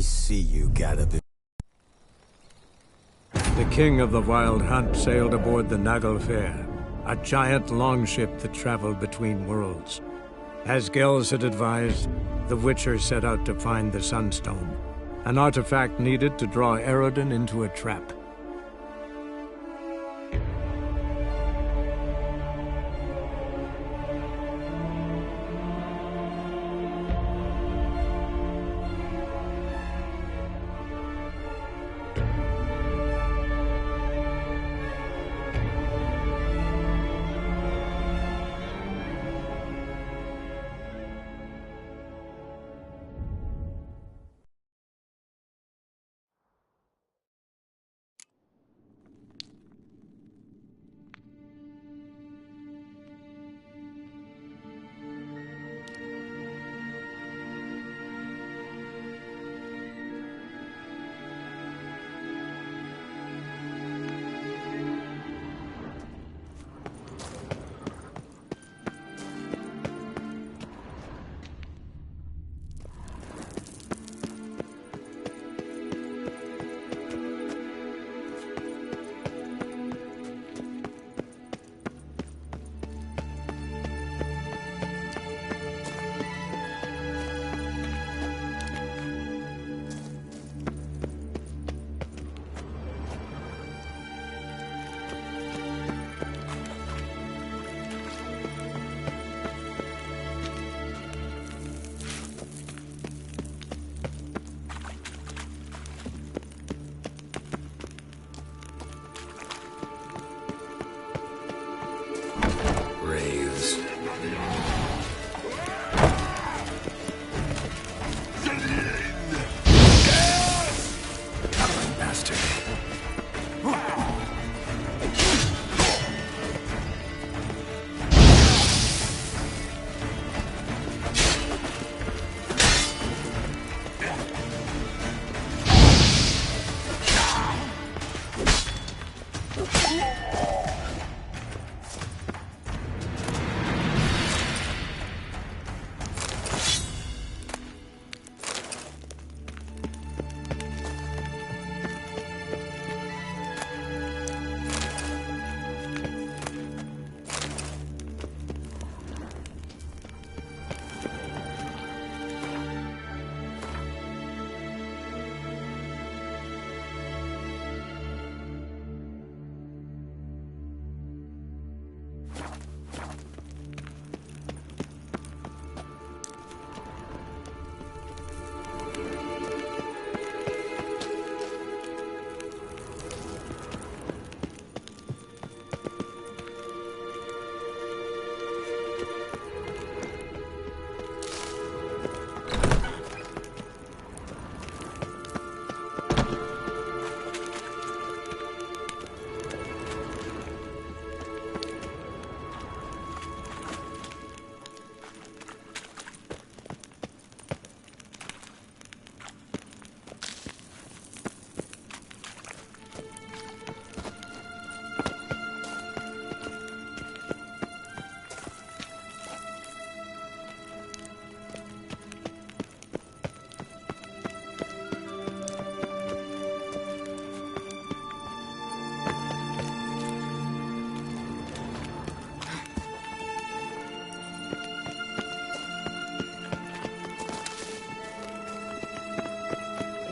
see you got a bit. The king of the Wild Hunt sailed aboard the Naglfar, a giant longship that traveled between worlds. As Gels had advised, the Witcher set out to find the Sunstone, an artifact needed to draw Eredin into a trap.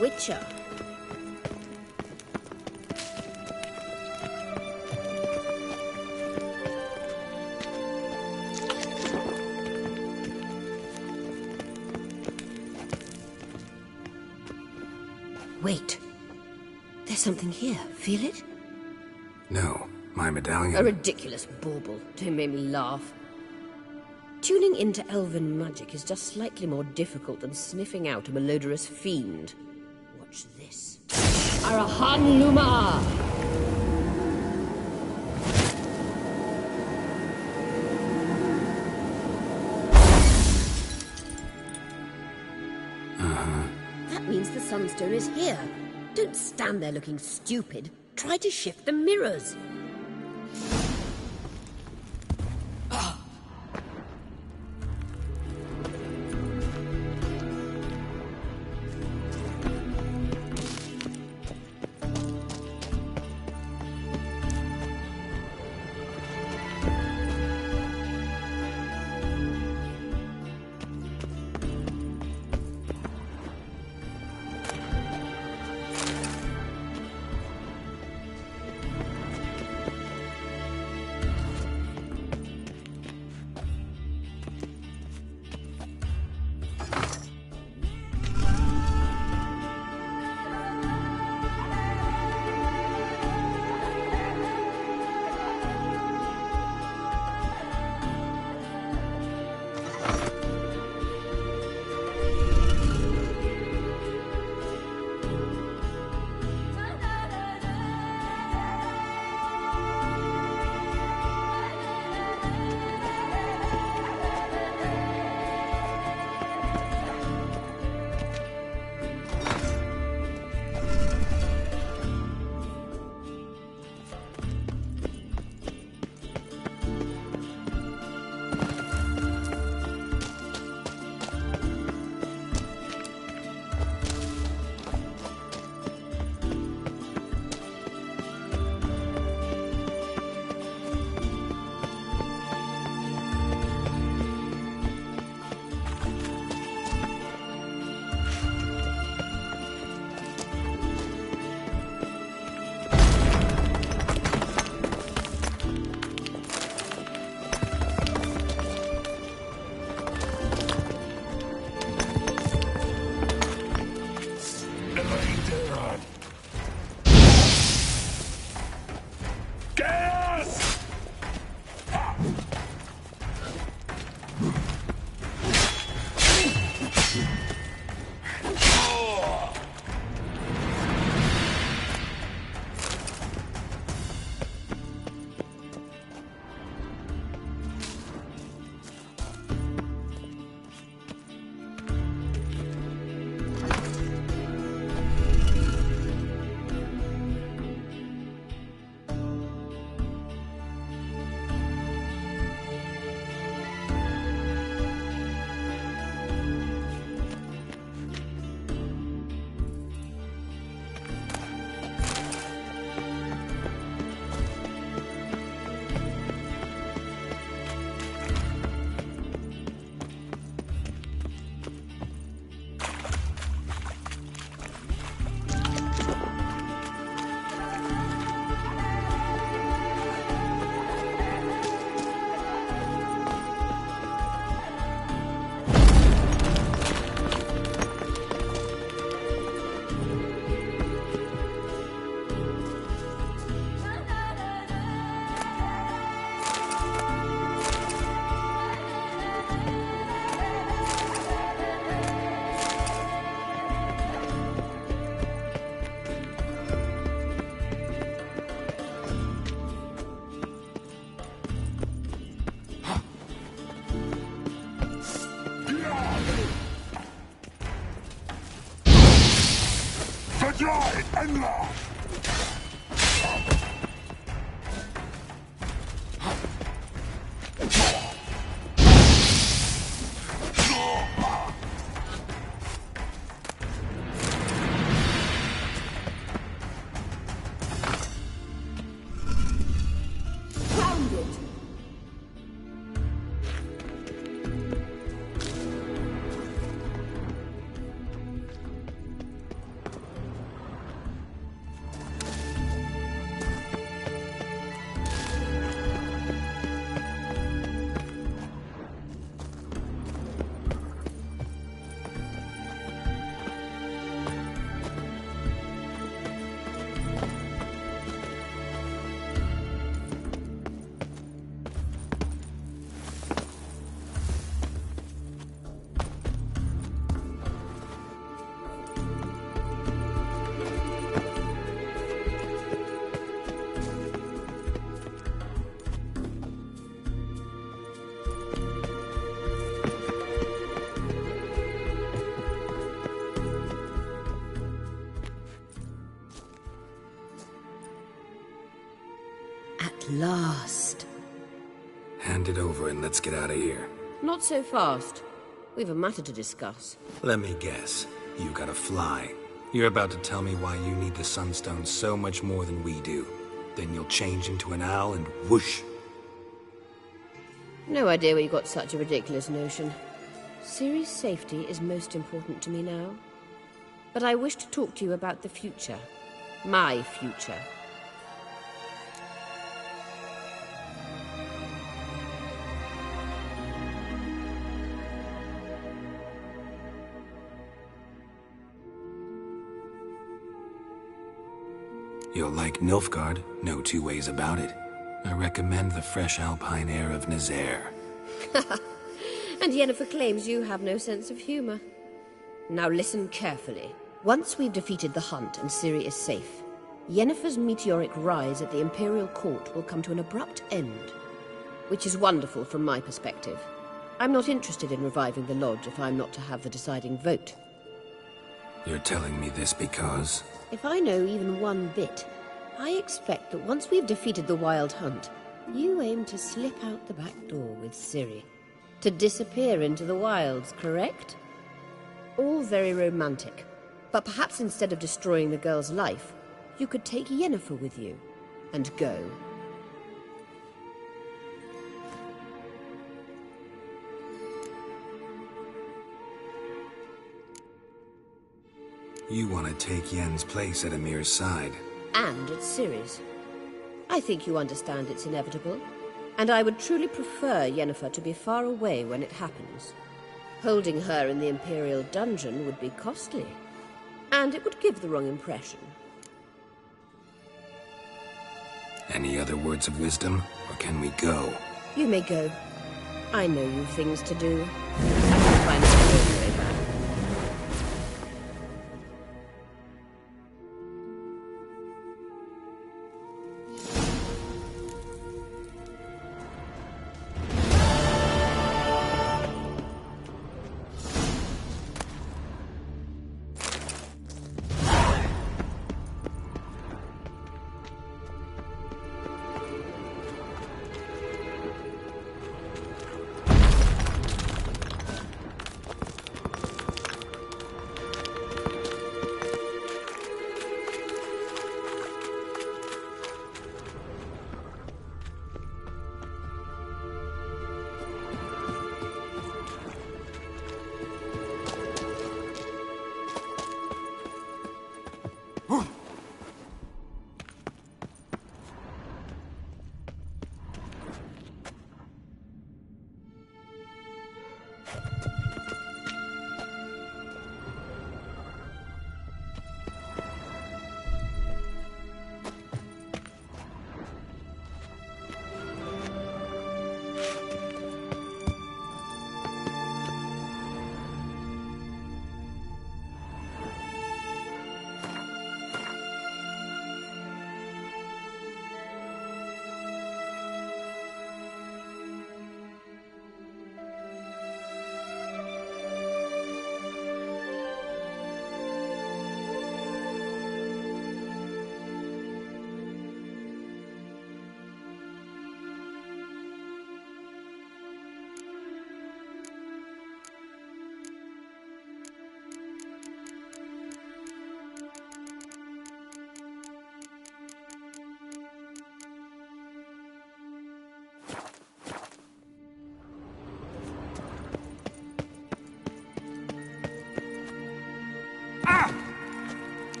Witcher. Wait. There's something here. Feel it? No. My medallion... A ridiculous bauble. Don't make me laugh. Tuning into elven magic is just slightly more difficult than sniffing out a malodorous fiend. Watch this. Arahan Luma! That means the Sunstone is here. Don't stand there looking stupid. Try to shift the mirrors. last. Hand it over and let's get out of here. Not so fast. We've a matter to discuss. Let me guess. You gotta fly. You're about to tell me why you need the Sunstone so much more than we do. Then you'll change into an owl and whoosh. No idea where you got such a ridiculous notion. Ciri's safety is most important to me now. But I wish to talk to you about the future. My future. You'll like Nilfgaard, no two ways about it. I recommend the fresh alpine air of Nazaire. And Yennefer claims you have no sense of humor. Now listen carefully. Once we've defeated the hunt and Ciri is safe, Yennefer's meteoric rise at the Imperial Court will come to an abrupt end. Which is wonderful from my perspective. I'm not interested in reviving the Lodge if I'm not to have the deciding vote. You're telling me this because... If I know even one bit, I expect that once we've defeated the Wild Hunt, you aim to slip out the back door with Ciri. To disappear into the wilds, correct? All very romantic. But perhaps instead of destroying the girl's life, you could take Yennefer with you, and go. You want to take Yen's place at Amir's side. And at Ciri's. I think you understand it's inevitable, and I would truly prefer Yennefer to be far away when it happens. Holding her in the Imperial dungeon would be costly, and it would give the wrong impression. Any other words of wisdom, or can we go? You may go. I know you've things to do. I can find some way back.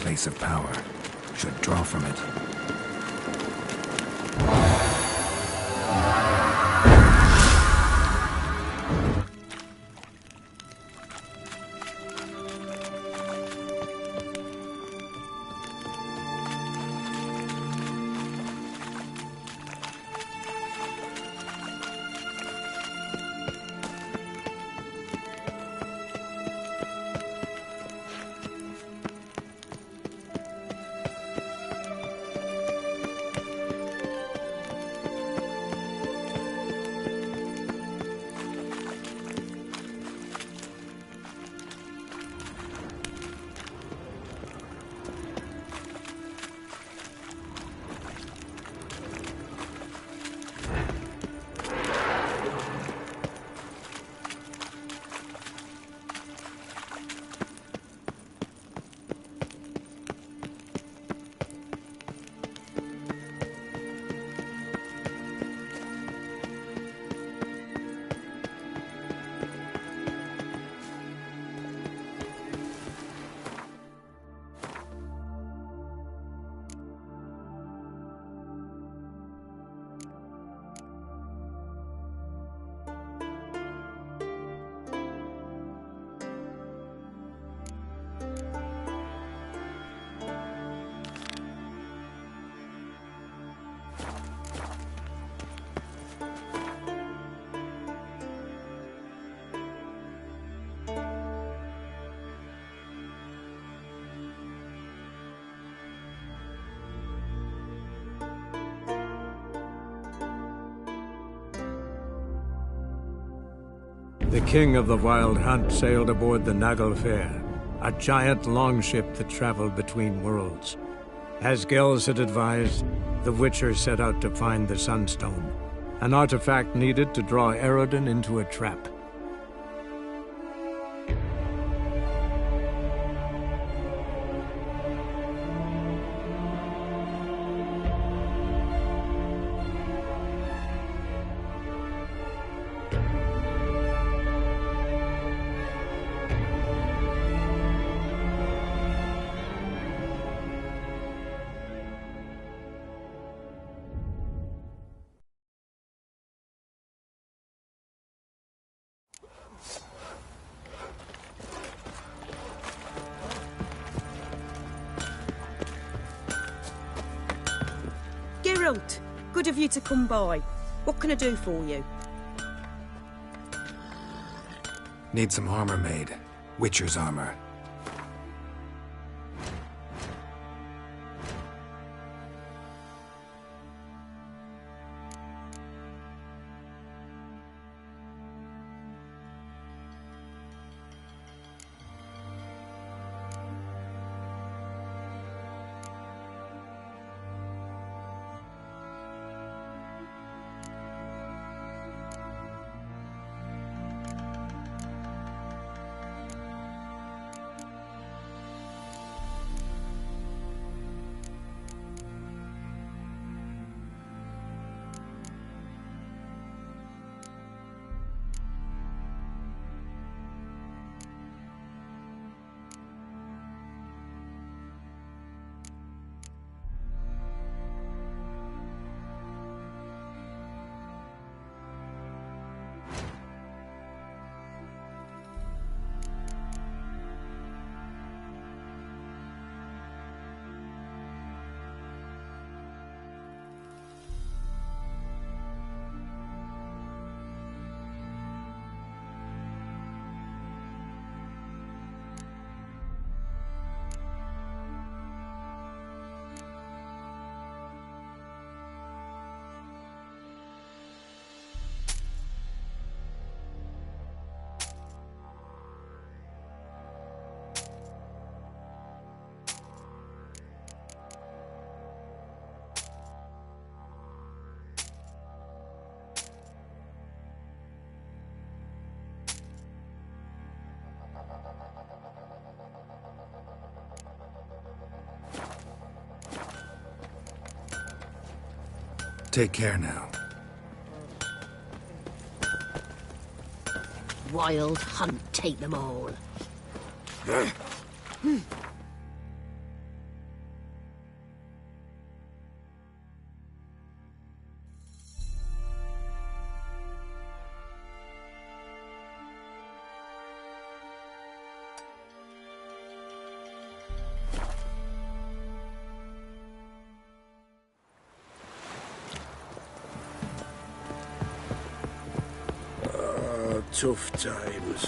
place of power. Should draw from it. The king of the Wild Hunt sailed aboard the Naglfar, a giant longship that traveled between worlds. As Gels had advised, the Witcher set out to find the Sunstone, an artifact needed to draw Eredin into a trap. Geralt, good of you to come by. What can I do for you? Need some armor made. Witcher's armor. Take care now. Wild Hunt take them all. Tough times.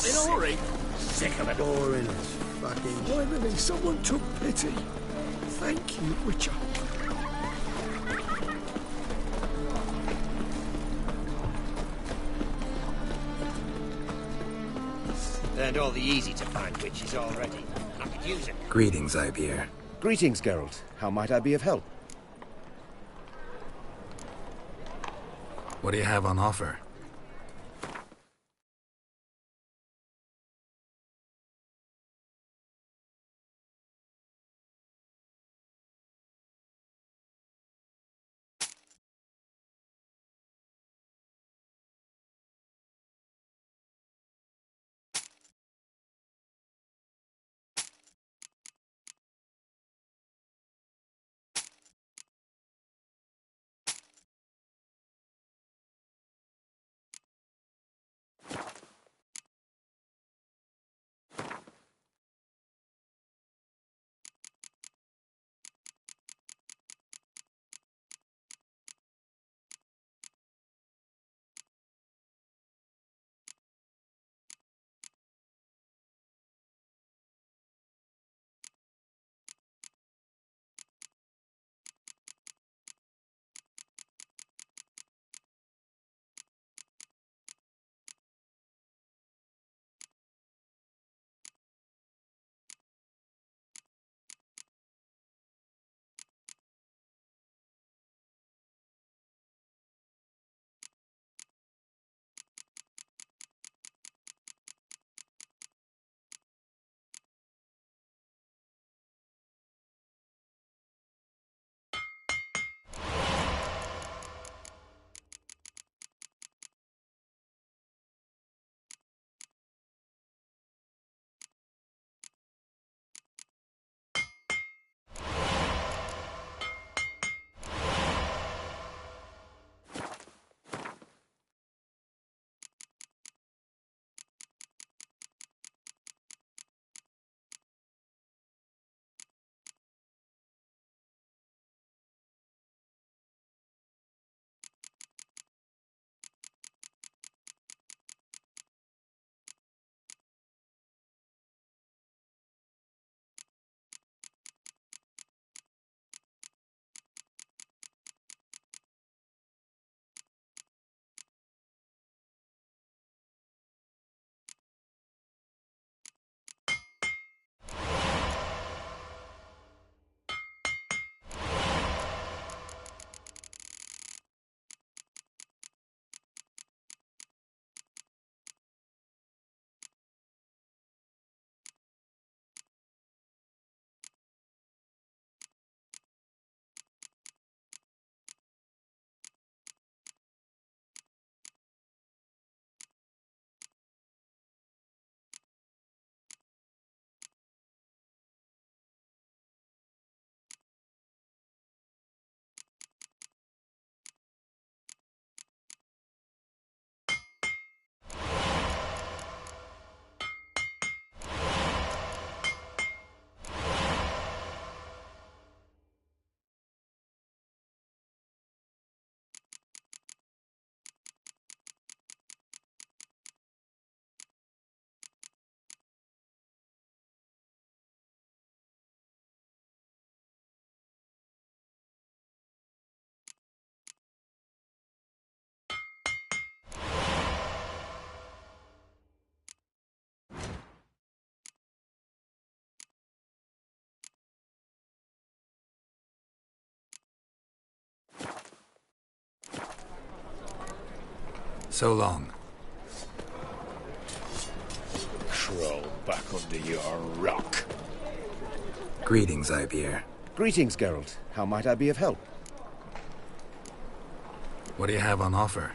In a hurry. Sick of it. Boring as fucking. Finally, someone took pity. Thank you, Witcher. Learned all the easy-to-find witches already. I could use it. Greetings, Ibeer. Greetings, Geralt. How might I be of help? What do you have on offer? So long. Crawl back under your rock. Greetings, Ibeer. Greetings, Geralt. How might I be of help? What do you have on offer?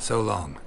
So long.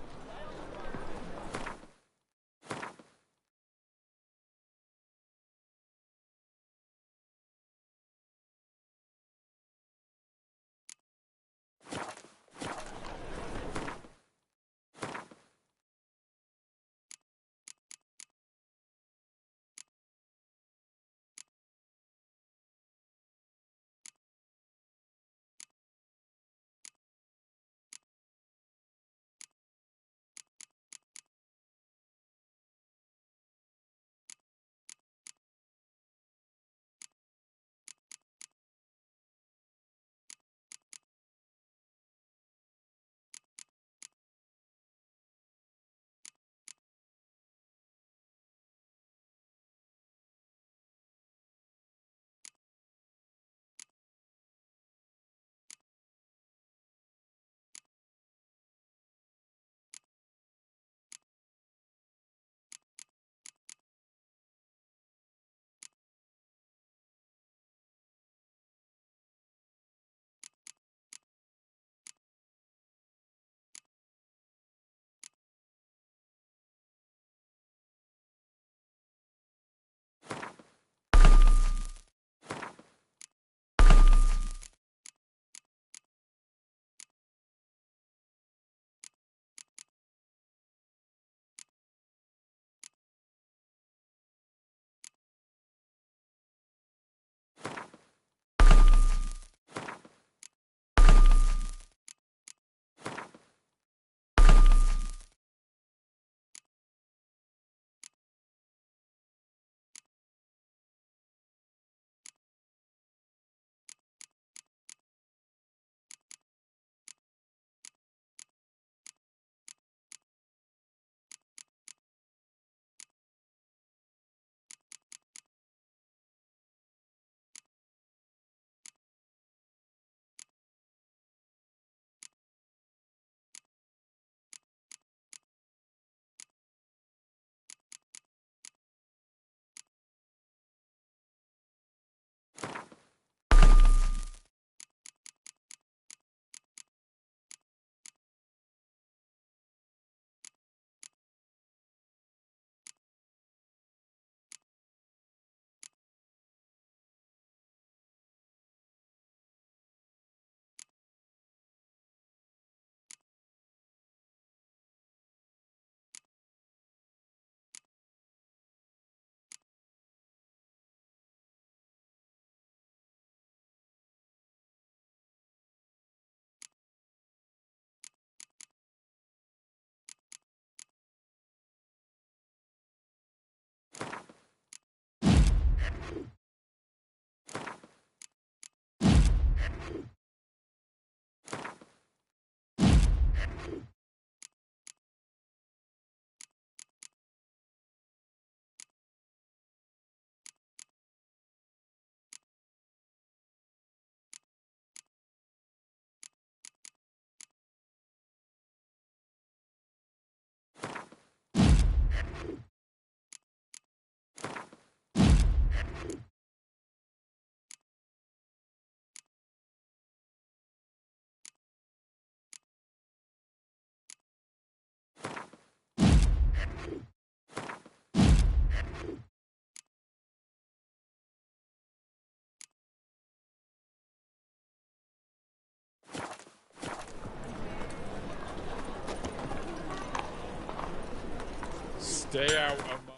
Stay out of my...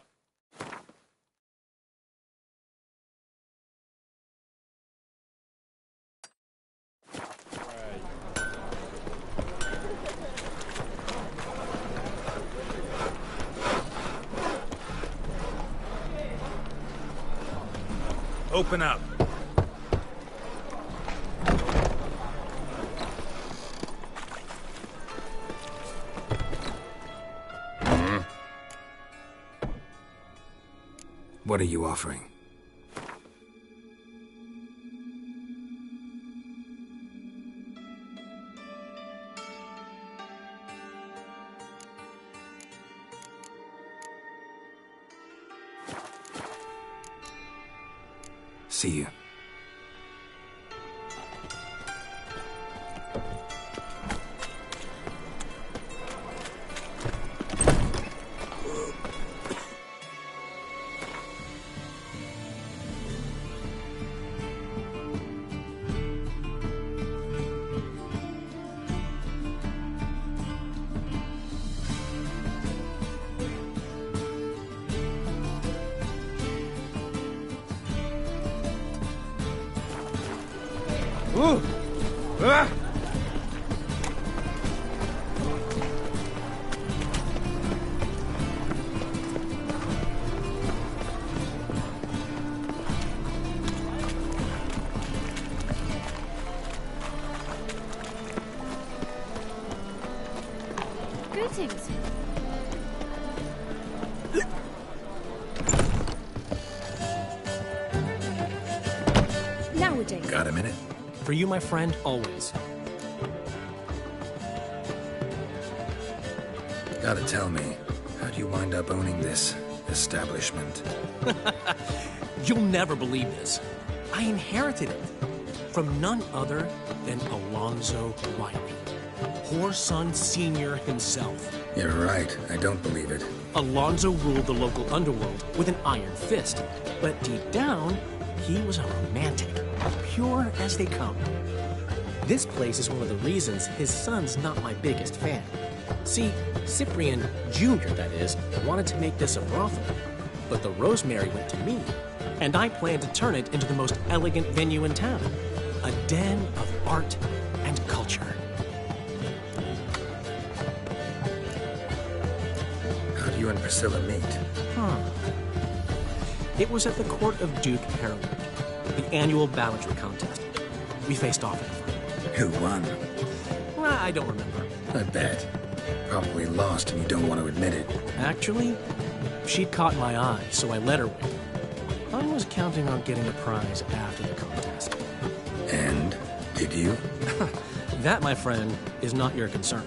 Open up. What are you offering? See you. Ooh. Ah. Greetings. Nowadays. Got a minute? For you, my friend, always. Gotta tell me, how do you wind up owning this establishment? You'll never believe this. I inherited it from none other than Alonzo Riley, Whoreson Sr. himself. You're right, I don't believe it. Alonzo ruled the local underworld with an iron fist, but deep down, he was a romantic, pure as they come. This place is one of the reasons his son's not my biggest fan. See, Cyprian Jr., that is, wanted to make this a brothel, but the Rosemary went to me, and I planned to turn it into the most elegant venue in town, a den of art and culture. How do you and Priscilla meet? It was at the court of Duke Harold, the annual balladry contest. We faced off in a fight. Who won? Well, I don't remember. I bet. Probably lost and you don't want to admit it. Actually, she'd caught my eye, so I let her win. I was counting on getting a prize after the contest. And? Did you? That, my friend, is not your concern.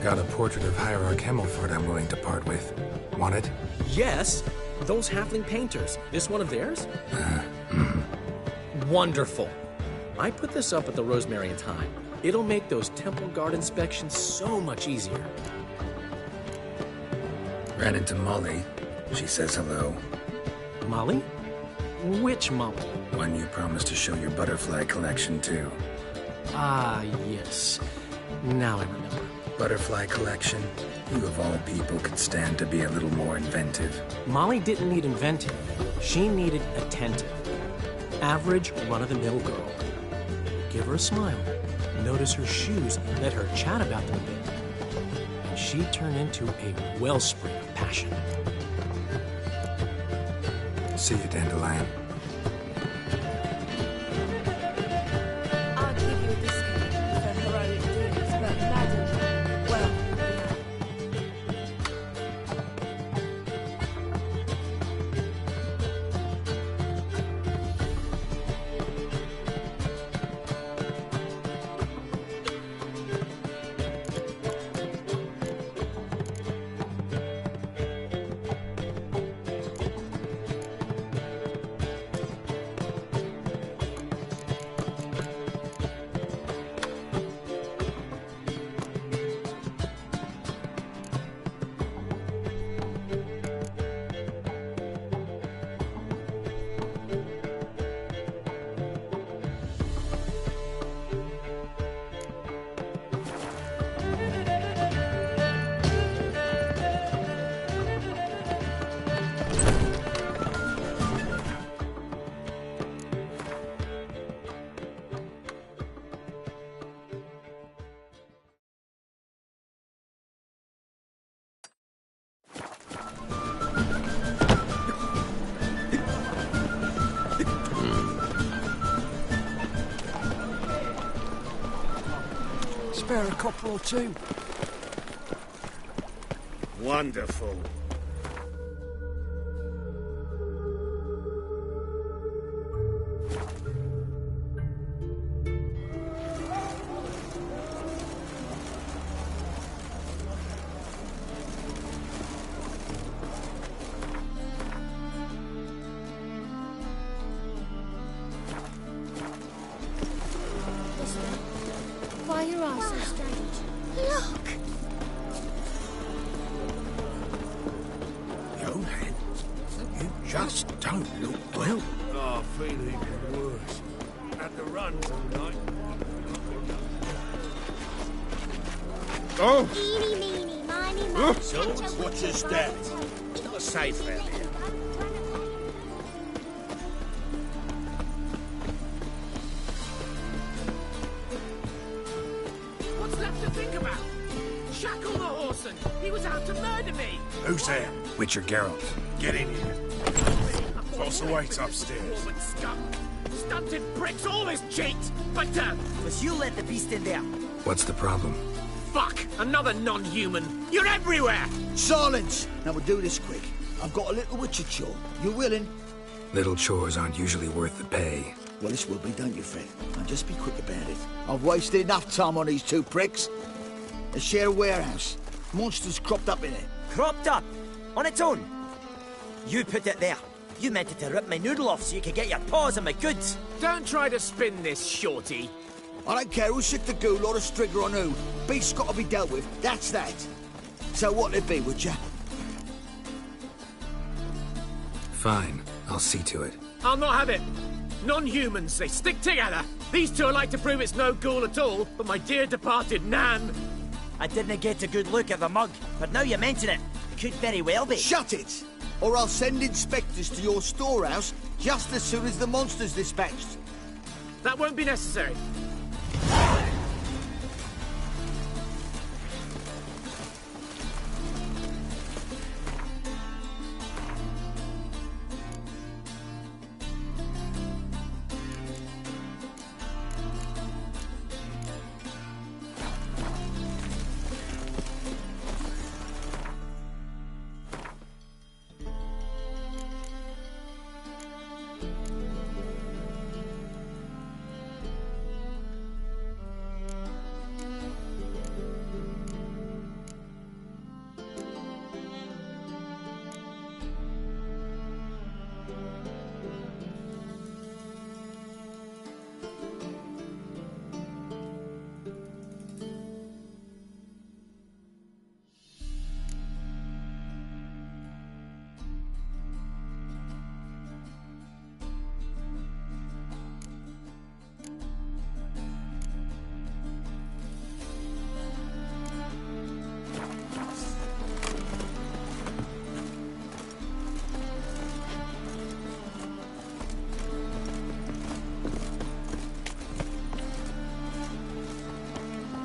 Got a portrait of Hierarch Himmelford I'm willing to part with. Want it? Yes, those halfling painters. This one of theirs? Wonderful. I put this up at the Rosemary in time. It'll make those temple guard inspections so much easier. Ran into Molly. She says hello. Molly? Which Molly? One you promised to show your butterfly collection to. Ah, yes. Now I remember. Butterfly collection? You of all people could stand to be a little more inventive. Molly didn't need inventive. She needed attentive. Average, run-of-the-mill girl. Give her a smile. Notice her shoes. Let her chat about them a bit. And she'd turn into a wellspring of passion. See you, Dandelion. I'll give you a discount for heroic deeds, but madam, well, Spare a copper or two. Wonderful. why are your eyes so strange? Look! Johan, you just don't look well. Oh, feeling even worse. Had the runs all night. Oh! Eeny, meeny, miny, moe. So, what's your step? It's not safe out here. wasn't. He was out to murder me. Who's there? Witcher Geralt. Get in here. Boss awaits upstairs. Woman scum. Stunted pricks always cheat. But, Was you let the beast in there? What's the problem? fuck! Another non-human. You're everywhere! Silence! Now we'll do this quick. I've got a little witcher chore. You willing? Little chores aren't usually worth the pay. Well, this will be, don't you, Fred? Now just be quick about it. I've wasted enough time on these two pricks. They share a warehouse. Monsters cropped up in it. Cropped up? On its own? You put it there. You meant it to rip my noodle off so you could get your paws on my goods. Don't try to spin this, shorty. I don't care who sick the ghoul or the strigger on who. Beast's got to be dealt with. That's that. So what'll it be, would ya? Fine. I'll see to it. I'll not have it. Non-humans, they stick together. These two are like to prove it's no ghoul at all, but my dear departed Nan. I didn't get a good look at the mug, but now you mention it, could very well be. Shut it! Or I'll send inspectors to your storehouse just as soon as the monster's dispatched. That won't be necessary.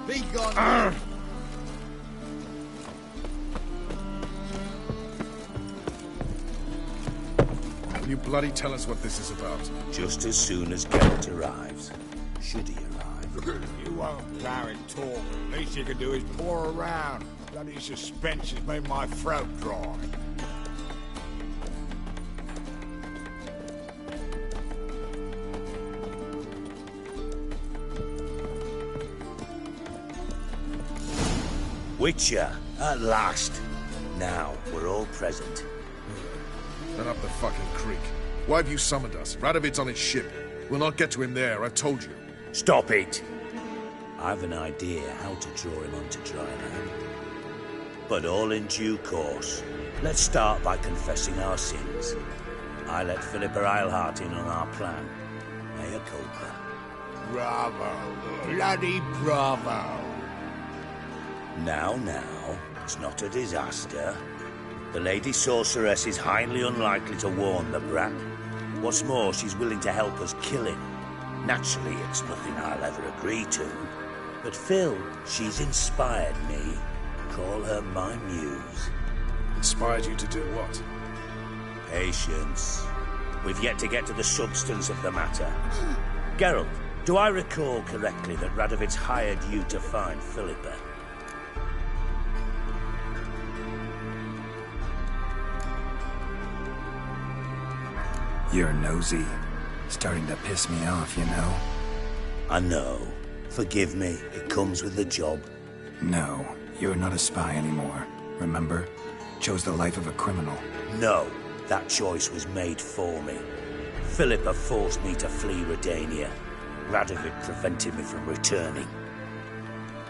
Be gone. Can you bloody tell us what this is about? Just as soon as Geralt arrives. Should he arrive? You won't plow and talk. Least you can do is pour around. Bloody suspense has made my throat dry. Witcher, at last. Now, we're all present. Then up the fucking creek. Why have you summoned us? Radovid's on his ship. We'll not get to him there, I've told you. Stop it! I've an idea how to draw him onto dry land. But all in due course. Let's start by confessing our sins. I let Philippa Eilhart in on our plan. Mea culpa. Bravo. Bloody bravo. Now, it's not a disaster. The Lady Sorceress is highly unlikely to warn the brat. What's more, she's willing to help us kill him. Naturally, it's nothing I'll ever agree to. But Phil, she's inspired me. Call her my muse. Inspired you to do what? Patience. We've yet to get to the substance of the matter. Geralt, do I recall correctly that Radovid's hired you to find Philippa? You're nosy. Starting to piss me off, you know. I know. Forgive me. It comes with the job. No, you're not a spy anymore. Remember? Chose the life of a criminal. No, that choice was made for me. Philippa forced me to flee Redania. Radovid prevented me from returning.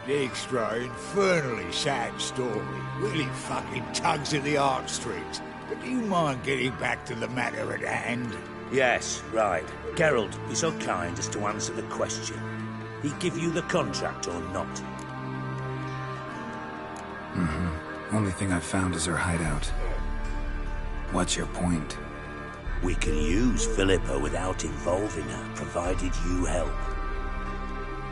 The extra infernally sad story. Really fucking tugs at the heartstrings. But do you mind getting back to the matter at hand? Yes, right. Geralt, be so kind as to answer the question. He give you the contract or not? Only thing I've found is her hideout. What's your point? We can use Philippa without involving her, provided you help.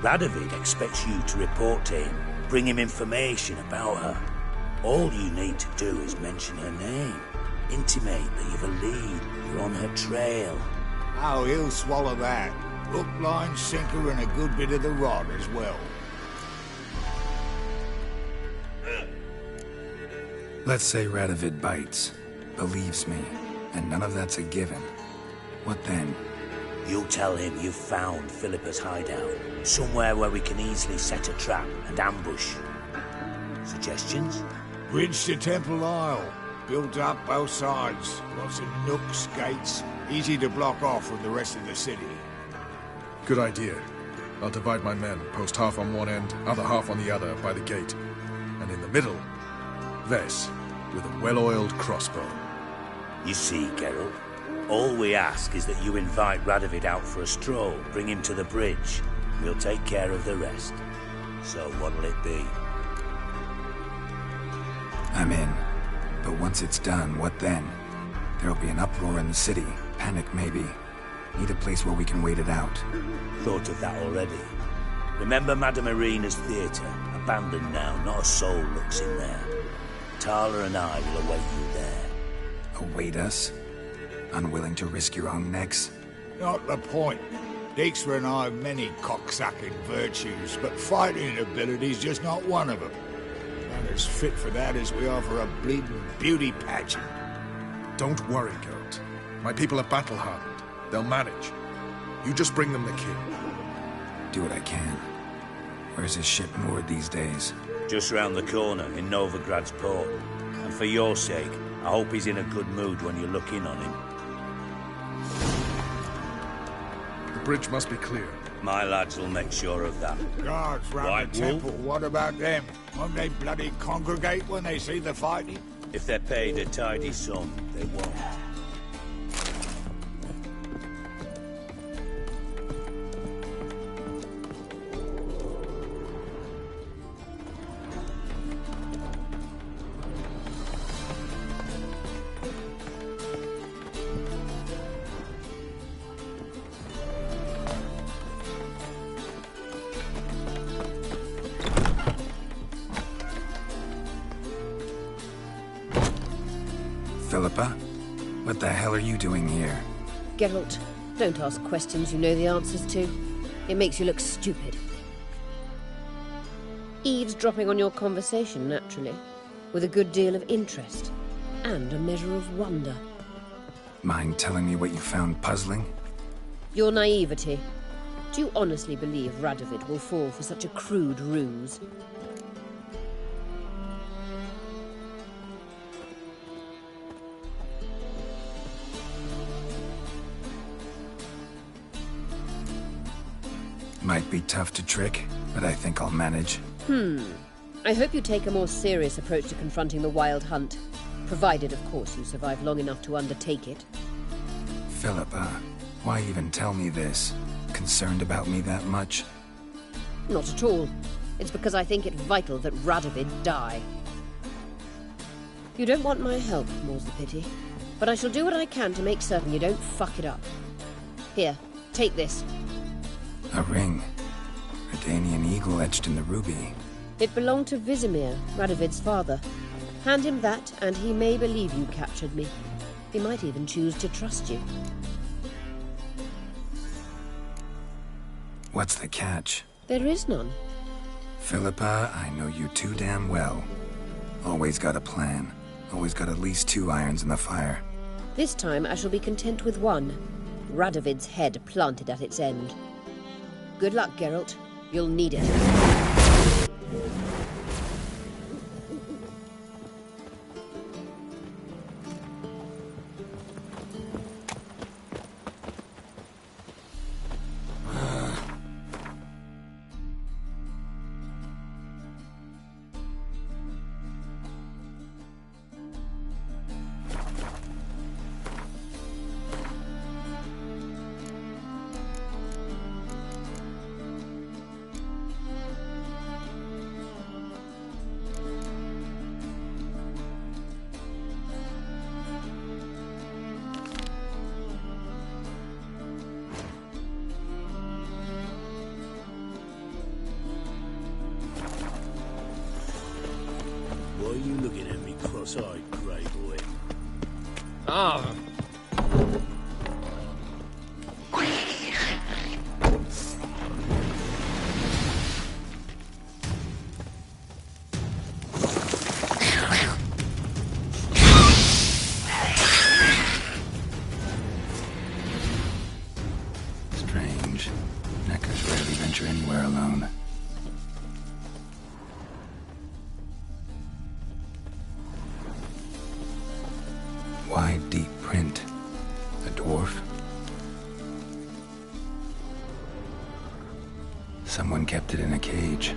Radovid expects you to report to him, bring him information about her. All you need to do is mention her name. Intimate that you've a lead. You're on her trail. Oh, he'll swallow that. Hook, line, sinker, and a good bit of the rod as well. Let's say Radovid bites, believes me, and none of that's a given. What then? You'll tell him you've found Philippa's hideout. Somewhere where we can easily set a trap and ambush. Suggestions? Bridge to Temple Isle. Built up both sides. Lots of nooks, gates. Easy to block off from the rest of the city. Good idea. I'll divide my men, post half on one end, other half on the other, by the gate. And in the middle, Vess, with a well-oiled crossbow. You see, Geralt, all we ask is that you invite Radovid out for a stroll, bring him to the bridge. We'll take care of the rest. So what'll it be? I'm in. But once it's done, what then? There'll be an uproar in the city. Panic, maybe. Need a place where we can wait it out. Thought of that already. Remember Madame Irina's theatre? Abandoned now, not a soul looks in there. Tala and I will await you there. Await us? Unwilling to risk your own necks? Not the point. Dijkstra and I have many cocksucking virtues, but fighting ability's just not one of them. And as fit for that as we are for a bleeding beauty pageant. Don't worry, Geralt. My people are battle-hardened. They'll manage. You just bring them the king. Do what I can. Where's his ship moored these days? Just round the corner, in Novigrad's port. And for your sake, I hope he's in a good mood when you look in on him. The bridge must be clear. My lads will make sure of that. Guards round White the temple, what about them? Won't they bloody congregate when they see the fighting? If they're paid a tidy sum, they won't. Philippa? What the hell are you doing here? Geralt, don't ask questions you know the answers to. It makes you look stupid. Eavesdropping on your conversation, naturally, with a good deal of interest, and a measure of wonder. Mind telling me what you found puzzling? Your naivety. Do you honestly believe Radovid will fall for such a crude ruse? Might be tough to trick, but I think I'll manage. I hope you take a more serious approach to confronting the Wild Hunt. Provided, of course, you survive long enough to undertake it. Philippa, why even tell me this? Concerned about me that much? Not at all. It's because I think it vital that Radovid die. You don't want my help, more's the pity. But I shall do what I can to make certain you don't fuck it up. Here, take this. A ring. Redanian eagle etched in the ruby. It belonged to Vizimir, Radovid's father. Hand him that, and he may believe you captured me. He might even choose to trust you. What's the catch? There is none. Philippa, I know you too damn well. Always got a plan. Always got at least 2 irons in the fire. This time I shall be content with one. Radovid's head planted at its end. Good luck, Geralt. You'll need it. are you looking at me cross-eyed, grey boy? Ah. Strange. Neckers rarely venture anywhere alone. Wide, deep print. A dwarf? Someone kept it in a cage.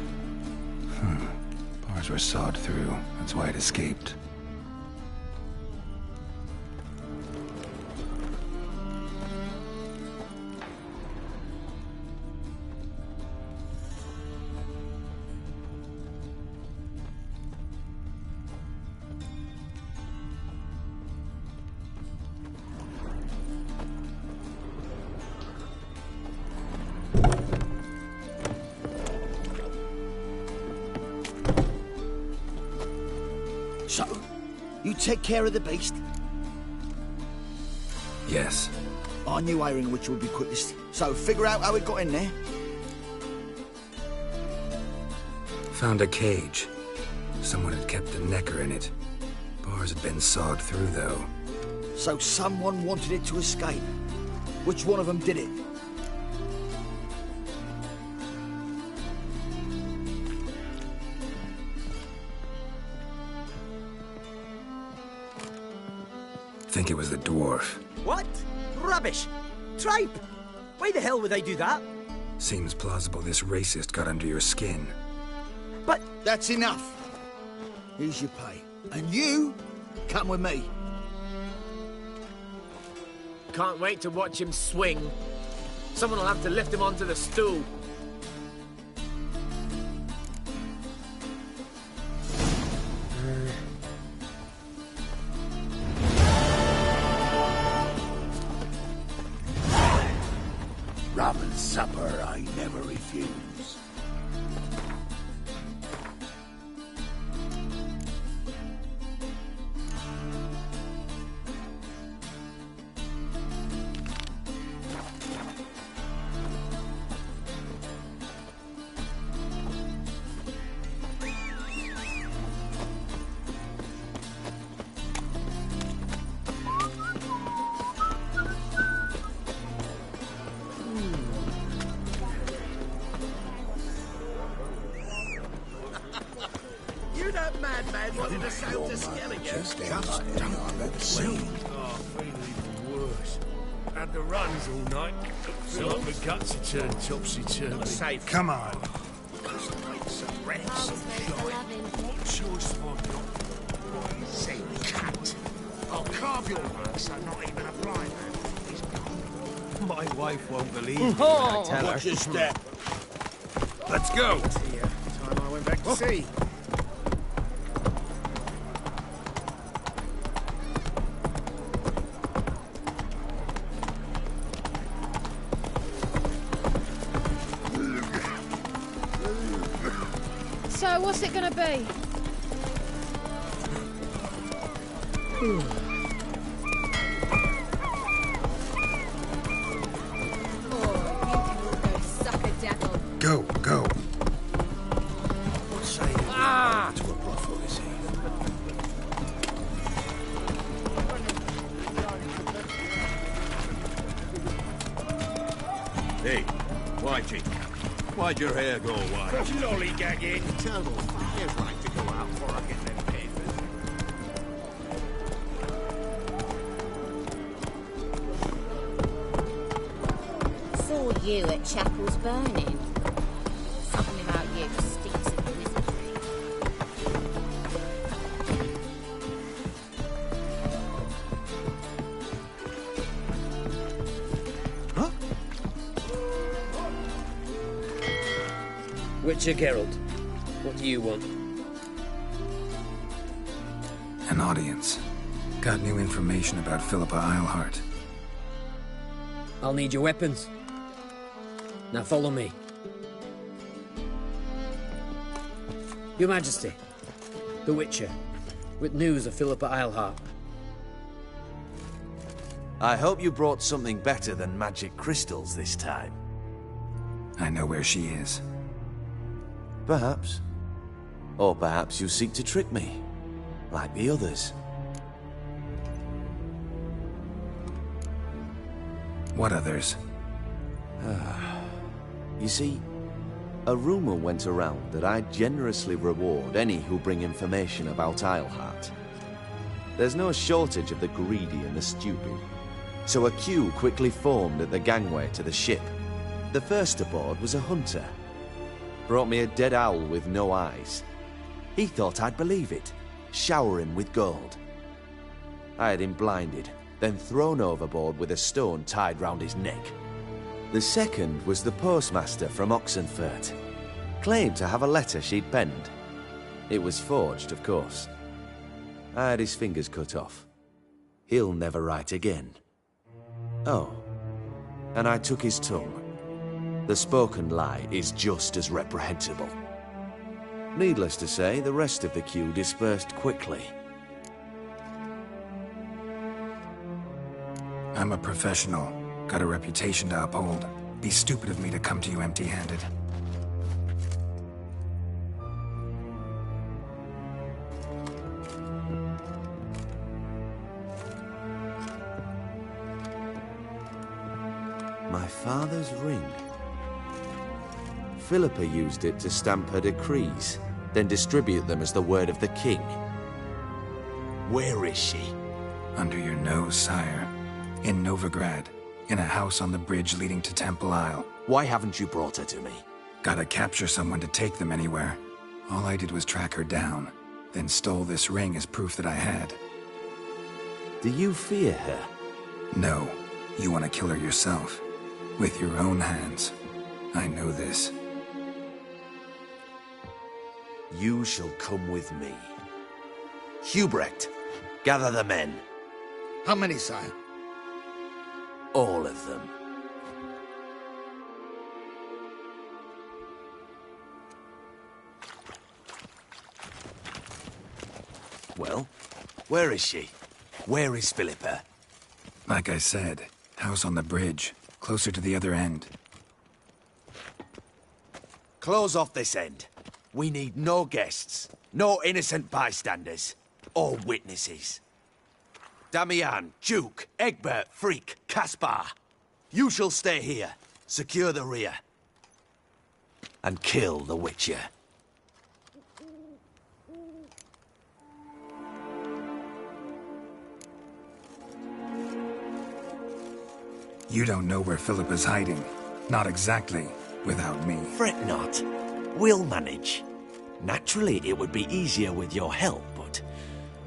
Bars were sawed through. That's why it escaped. So, you take care of the beast? Yes. I knew iron which would be quickest. So, figure out how it got in there. Found a cage. Someone had kept a necker in it. Bars had been sawed through, though. So someone wanted it to escape. Which one of them did it? Think it was the dwarf. What? Rubbish! Tripe! Why the hell would I do that? Seems plausible this racist got under your skin. But that's enough. Here's your pay. And you, come with me. Can't wait to watch him swing. Someone will have to lift him onto the stool. Rum and supper I never refuse. You that madman wanted us out to Skellige. Just don't let see. Oh, feeling worse. Had the runs all night. So up the guts had turned topsy-turvy. Come on. Some rest, some shite. Sure spot. Say cat. I'll carve your works. I'm not even a blind man. He's gone. My wife won't believe me when I tell her. Watch your step. Let's go. Time I went back to sea. So, what's it gonna be? Go, go. What say you to a brothel, is he? Hey, Whitey, why'd your hair go white? Lollygagging. Terrible fires like to go out before I get them papers. Saw you at Chapel's Burning. Something about you stinks of wizardry. Huh? Witcher Geralt, what do you want? An audience. Got new information about Philippa Eilhart. I'll need your weapons. Now follow me. Your Majesty, The Witcher, with news of Philippa Eilhart. I hope you brought something better than magic crystals this time. I know where she is. Perhaps. Or perhaps you seek to trick me, like the others. What others? You see, a rumor went around that I generously reward any who bring information about Eilhart. There's no shortage of the greedy and the stupid, so a queue quickly formed at the gangway to the ship. The first aboard was a hunter. Brought me a dead owl with no eyes. He thought I'd believe it, shower him with gold. I had him blinded, then thrown overboard with a stone tied round his neck. The second was the postmaster from Oxenfurt. Claimed to have a letter she'd penned. It was forged, of course. I had his fingers cut off. He'll never write again. Oh, and I took his tongue. The spoken lie is just as reprehensible. Needless to say, the rest of the queue dispersed quickly. I'm a professional. Got a reputation to uphold. Be stupid of me to come to you empty-handed. My father's ring. Philippa used it to stamp her decrees, then distribute them as the word of the king. Where is she? Under your nose, sire. In Novigrad. In a house on the bridge leading to Temple Isle. Why haven't you brought her to me? Gotta capture someone to take them anywhere. All I did was track her down, then stole this ring as proof that I had. Do you fear her? No. You want to kill her yourself. With your own hands. I know this. You shall come with me. Hubrecht, gather the men. How many, sire? All of them. Well, where is she? Where is Philippa? Like I said, house on the bridge, closer to the other end. Close off this end. We need no guests, no innocent bystanders, or witnesses. Damian, Duke, Egbert, Freak, Caspar. You shall stay here, secure the rear, and kill the Witcher. You don't know where Philippa's hiding. Not exactly, without me. Fret not. We'll manage. Naturally, it would be easier with your help, but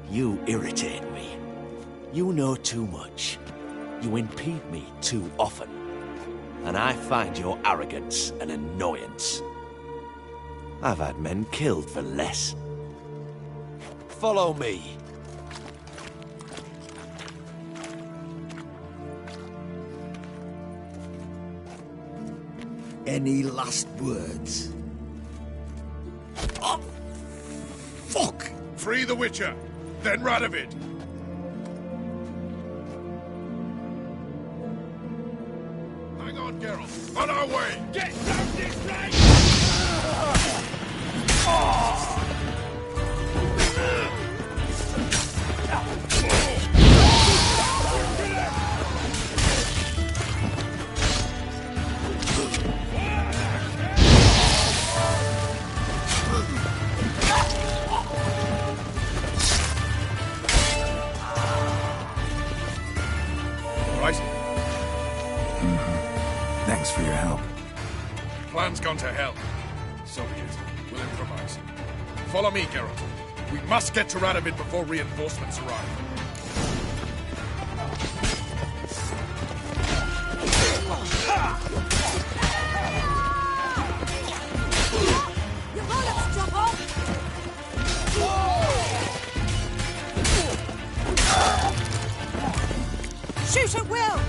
you irritate me. You know too much. You impede me too often. And I find your arrogance an annoyance. I've had men killed for less. Follow me. Any last words? Oh, fuck! Free the Witcher, then Radovid. Hang on, Geralt. On our way! Get down this place! Thanks for your help. Plan's gone to hell. So be it. We'll improvise. Follow me, Geralt. We must get to Radovid before reinforcements arrive. Your roll-ups drop off! Shoot at will!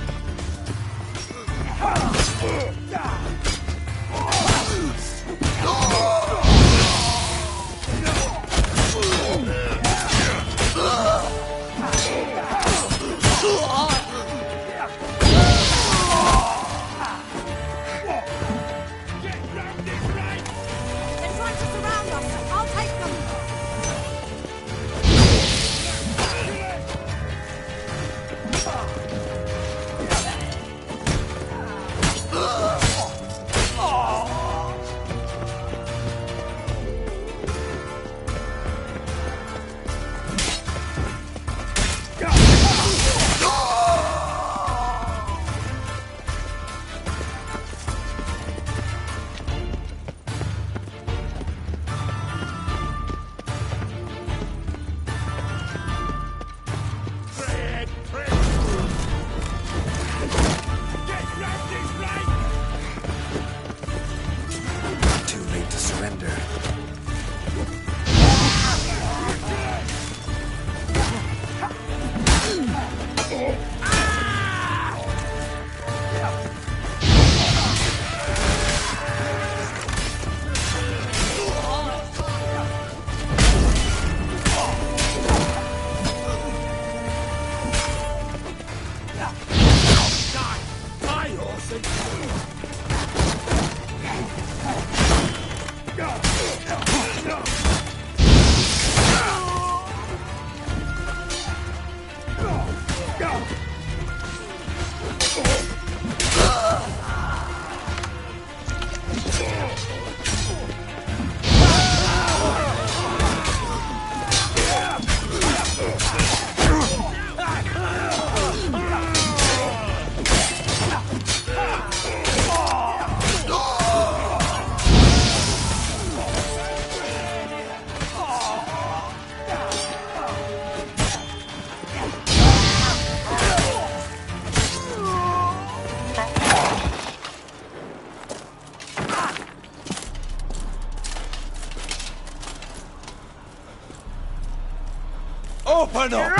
Open up!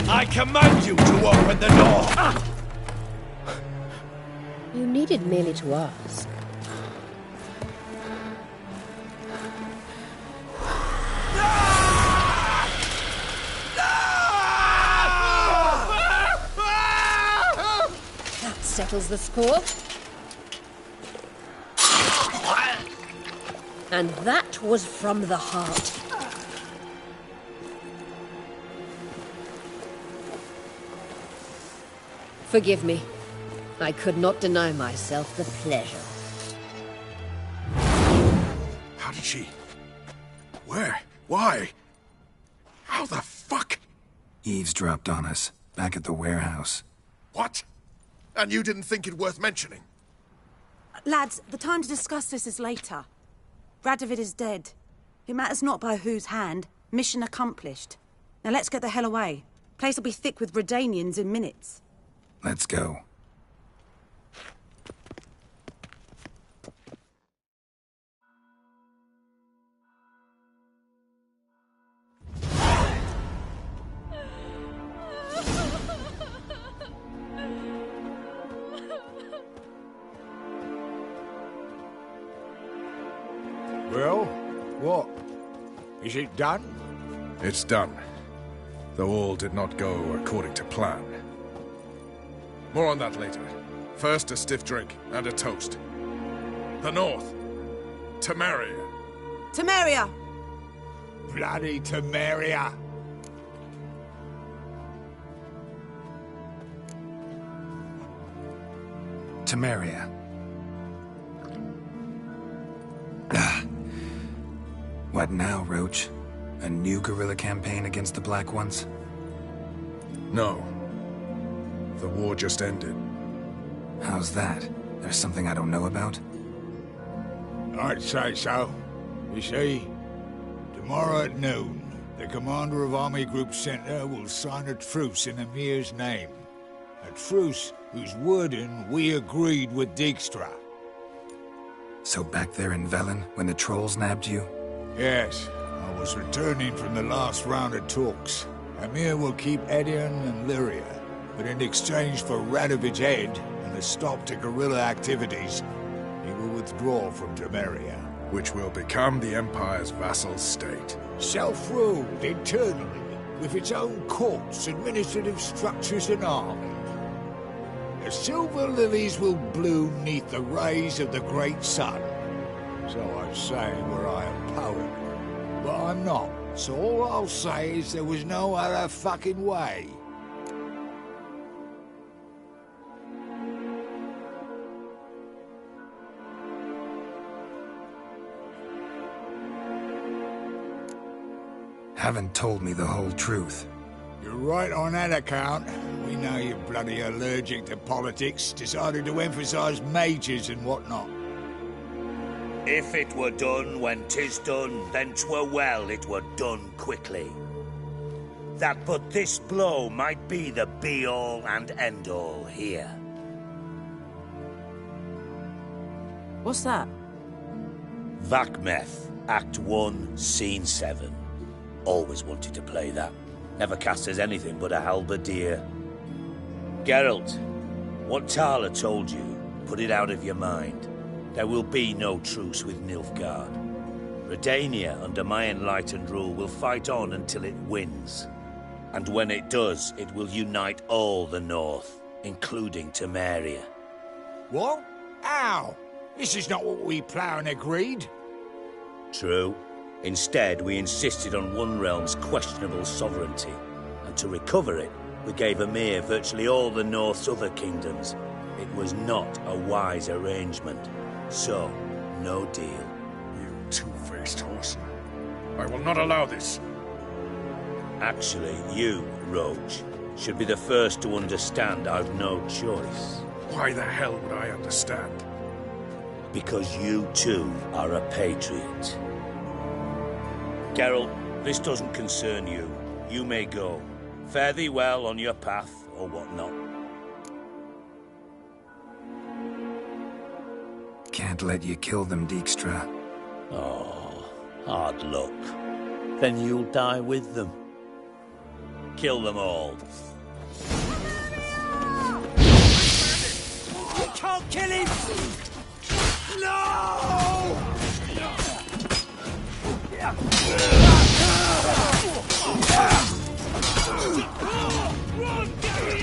I command you to open the door! You needed merely to ask. That settles the score. And that was from the heart. Forgive me. I could not deny myself the pleasure. How did she... Where? Why? How the fuck? Eavesdropped on us, back at the warehouse. What? And you didn't think it worth mentioning? Lads, the time to discuss this is later. Radovid is dead. It matters not by whose hand. Mission accomplished. Now let's get the hell away. Place will be thick with Redanians in minutes. Let's go. Well, what? Is it done? It's done. Though all did not go according to plan. More on that later. First, a stiff drink and a toast. The North. Temeria. Temeria! Bloody Temeria! Temeria. What now, Roach? A new guerrilla campaign against the Black Ones? No. The war just ended. How's that? There's something I don't know about? I'd say so. You see, tomorrow at noon, the commander of Army Group Center will sign a truce in Emir's name. A truce whose wording we agreed with Dijkstra. So back there in Velen, when the trolls nabbed you? Yes, I was returning from the last round of talks. Emir will keep Edion and Lyria, but in exchange for Radovid's head and a stop to guerrilla activities, he will withdraw from Temeria. Which will become the Empire's vassal state. Self-ruled internally, with its own courts, administrative structures and army. The silver lilies will bloom neath the rays of the great sun. So I say were I a poet. But I'm not, so all I'll say is there was no other fucking way. Haven't told me the whole truth. You're right on that account. We know you're bloody allergic to politics, decided to emphasize majors and whatnot. If it were done when 'tis done, then 'twere well it were done quickly. That but this blow might be the be-all and end-all here. What's that? Vakmeth, Act 1, Scene 7. Always wanted to play that. Never cast as anything but a halberdier. Geralt, what Tala told you, put it out of your mind. There will be no truce with Nilfgaard. Redania, under my enlightened rule, will fight on until it wins. And when it does, it will unite all the North, including Temeria. What? How? This is not what we Plough agreed. True. Instead, we insisted on one realm's questionable sovereignty, and to recover it, we gave Emir virtually all the North's other kingdoms. It was not a wise arrangement. So, no deal. You two-faced horse. I will not allow this. Actually, you, Roach, should be the first to understand I've no choice. Why the hell would I understand? Because you, too, are a patriot. Geralt, this doesn't concern you. You may go. Fare thee well on your path, or whatnot. Can't let you kill them, Dijkstra. Oh, hard luck. Then you'll die with them. kill them all. You can't kill him! Run, Gary!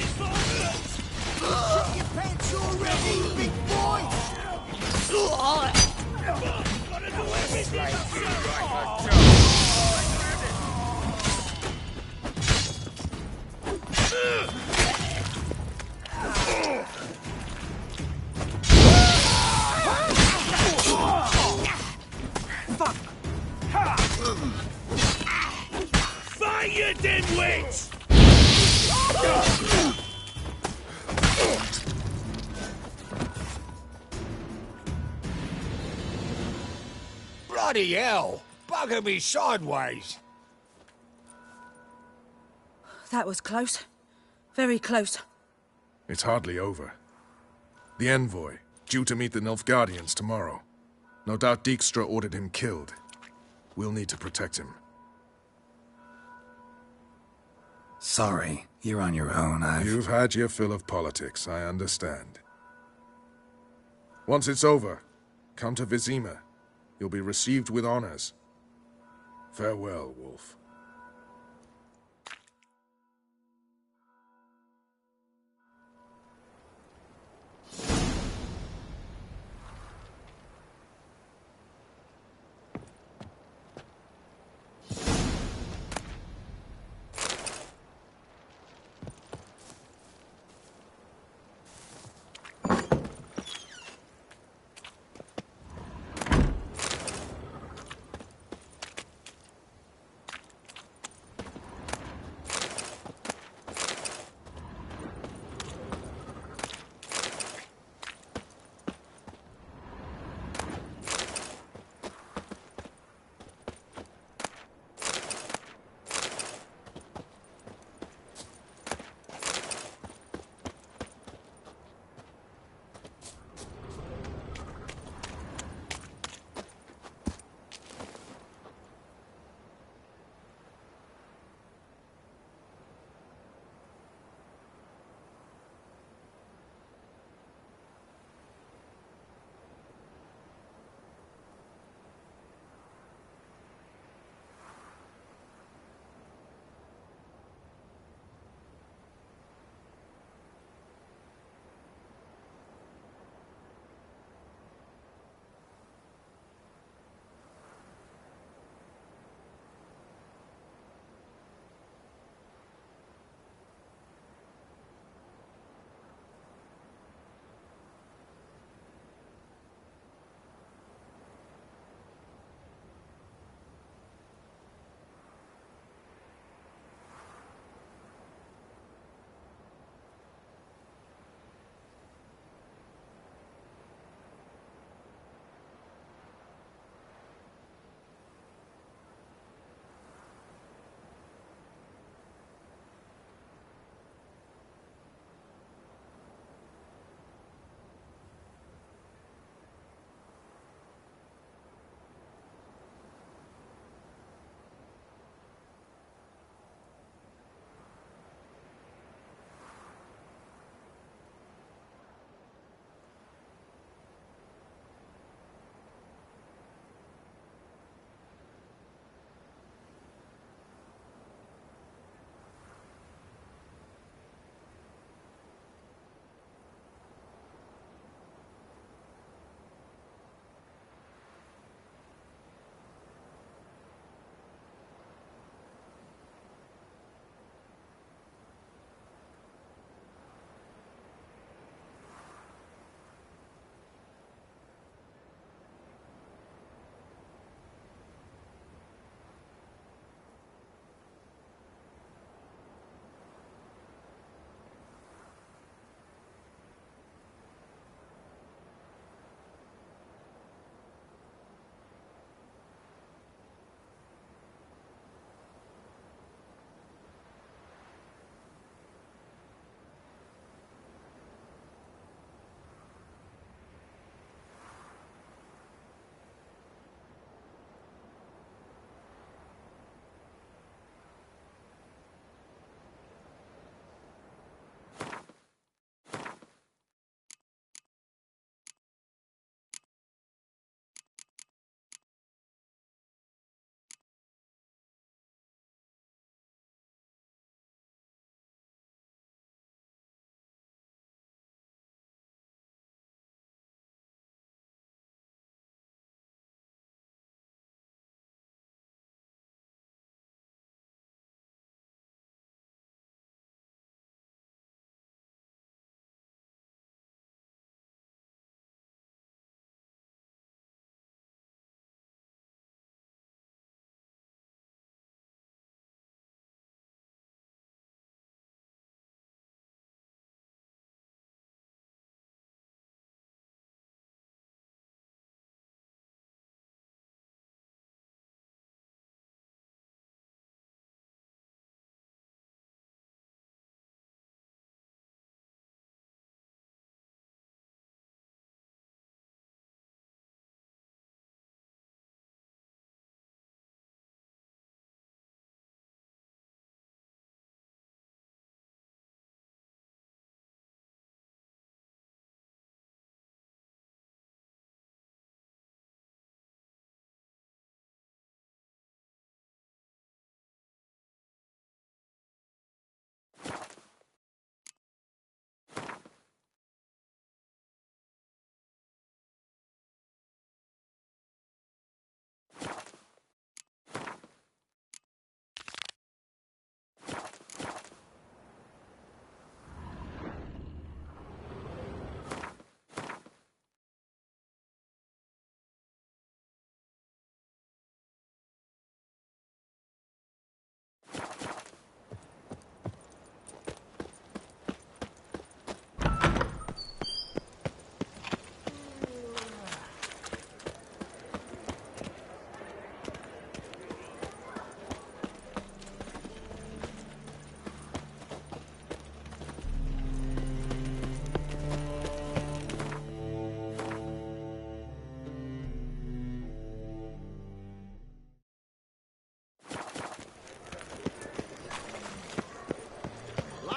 Shut your pants already, big boy! Gotta do everything! Fight, you dimwits! Bloody hell! Bugger me sideways! That was close. Very close. It's hardly over. The envoy, due to meet the Nilfgaardians tomorrow. No doubt Dijkstra ordered him killed. We'll need to protect him. Sorry, you're on your own. You've had your fill of politics, I understand. Once it's over, come to Vizima. You'll be received with honors. Farewell, Wolf.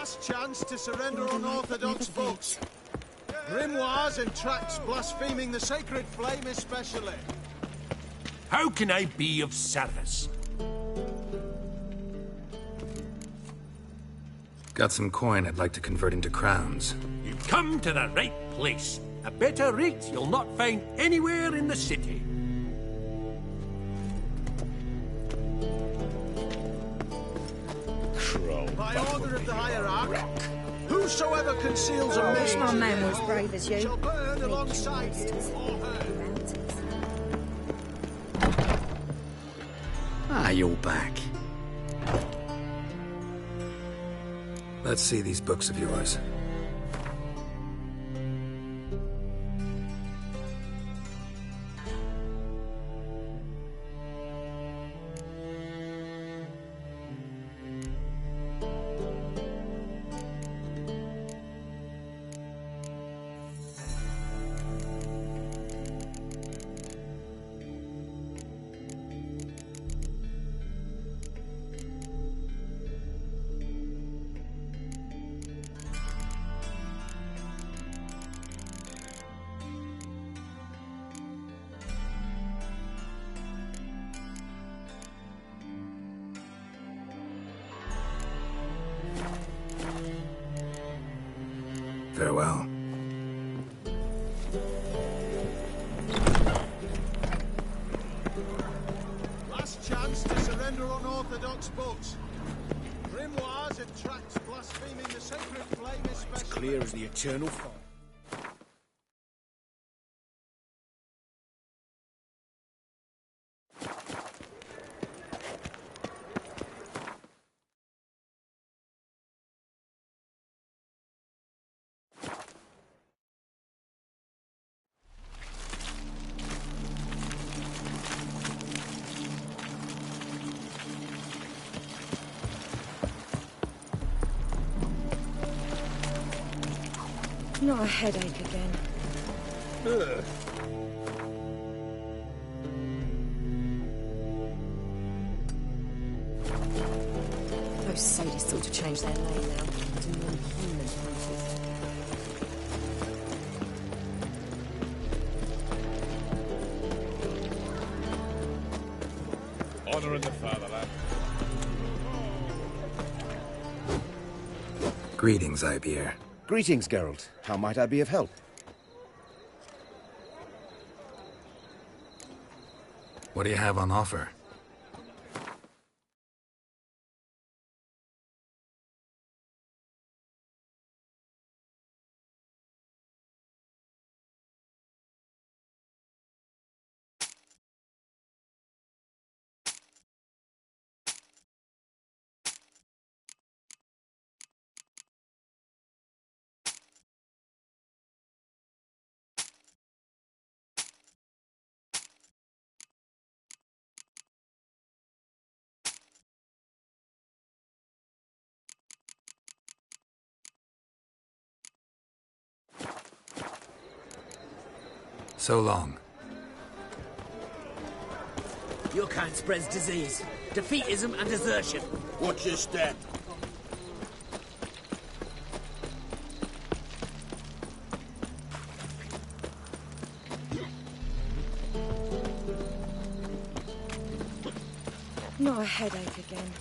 Last chance to surrender unorthodox books. Grimoires and tracts blaspheming the sacred flame especially. How can I be of service? Got some coin I'd like to convert into crowns. You've come to the right place. A better rate you'll not find anywhere in the city. By order of the hierarch, whosoever conceals a Wish my man was maid brave as you. shall burn alongside him or her. Ah, you're back. Let's see these books of yours. Farewell. Last chance to surrender unorthodox books. Grimoires and tracts blaspheming the sacred flame especially. Clear as the eternal fire. Not a headache again. Ugh. Those sadists ought to change their name now to non-human hunters. Honor in the fatherland. Greetings, Ibeer. Greetings, Geralt. How might I be of help? What do you have on offer? So long. Your kind spreads disease, defeatism, and desertion. Watch your step. Not a headache again.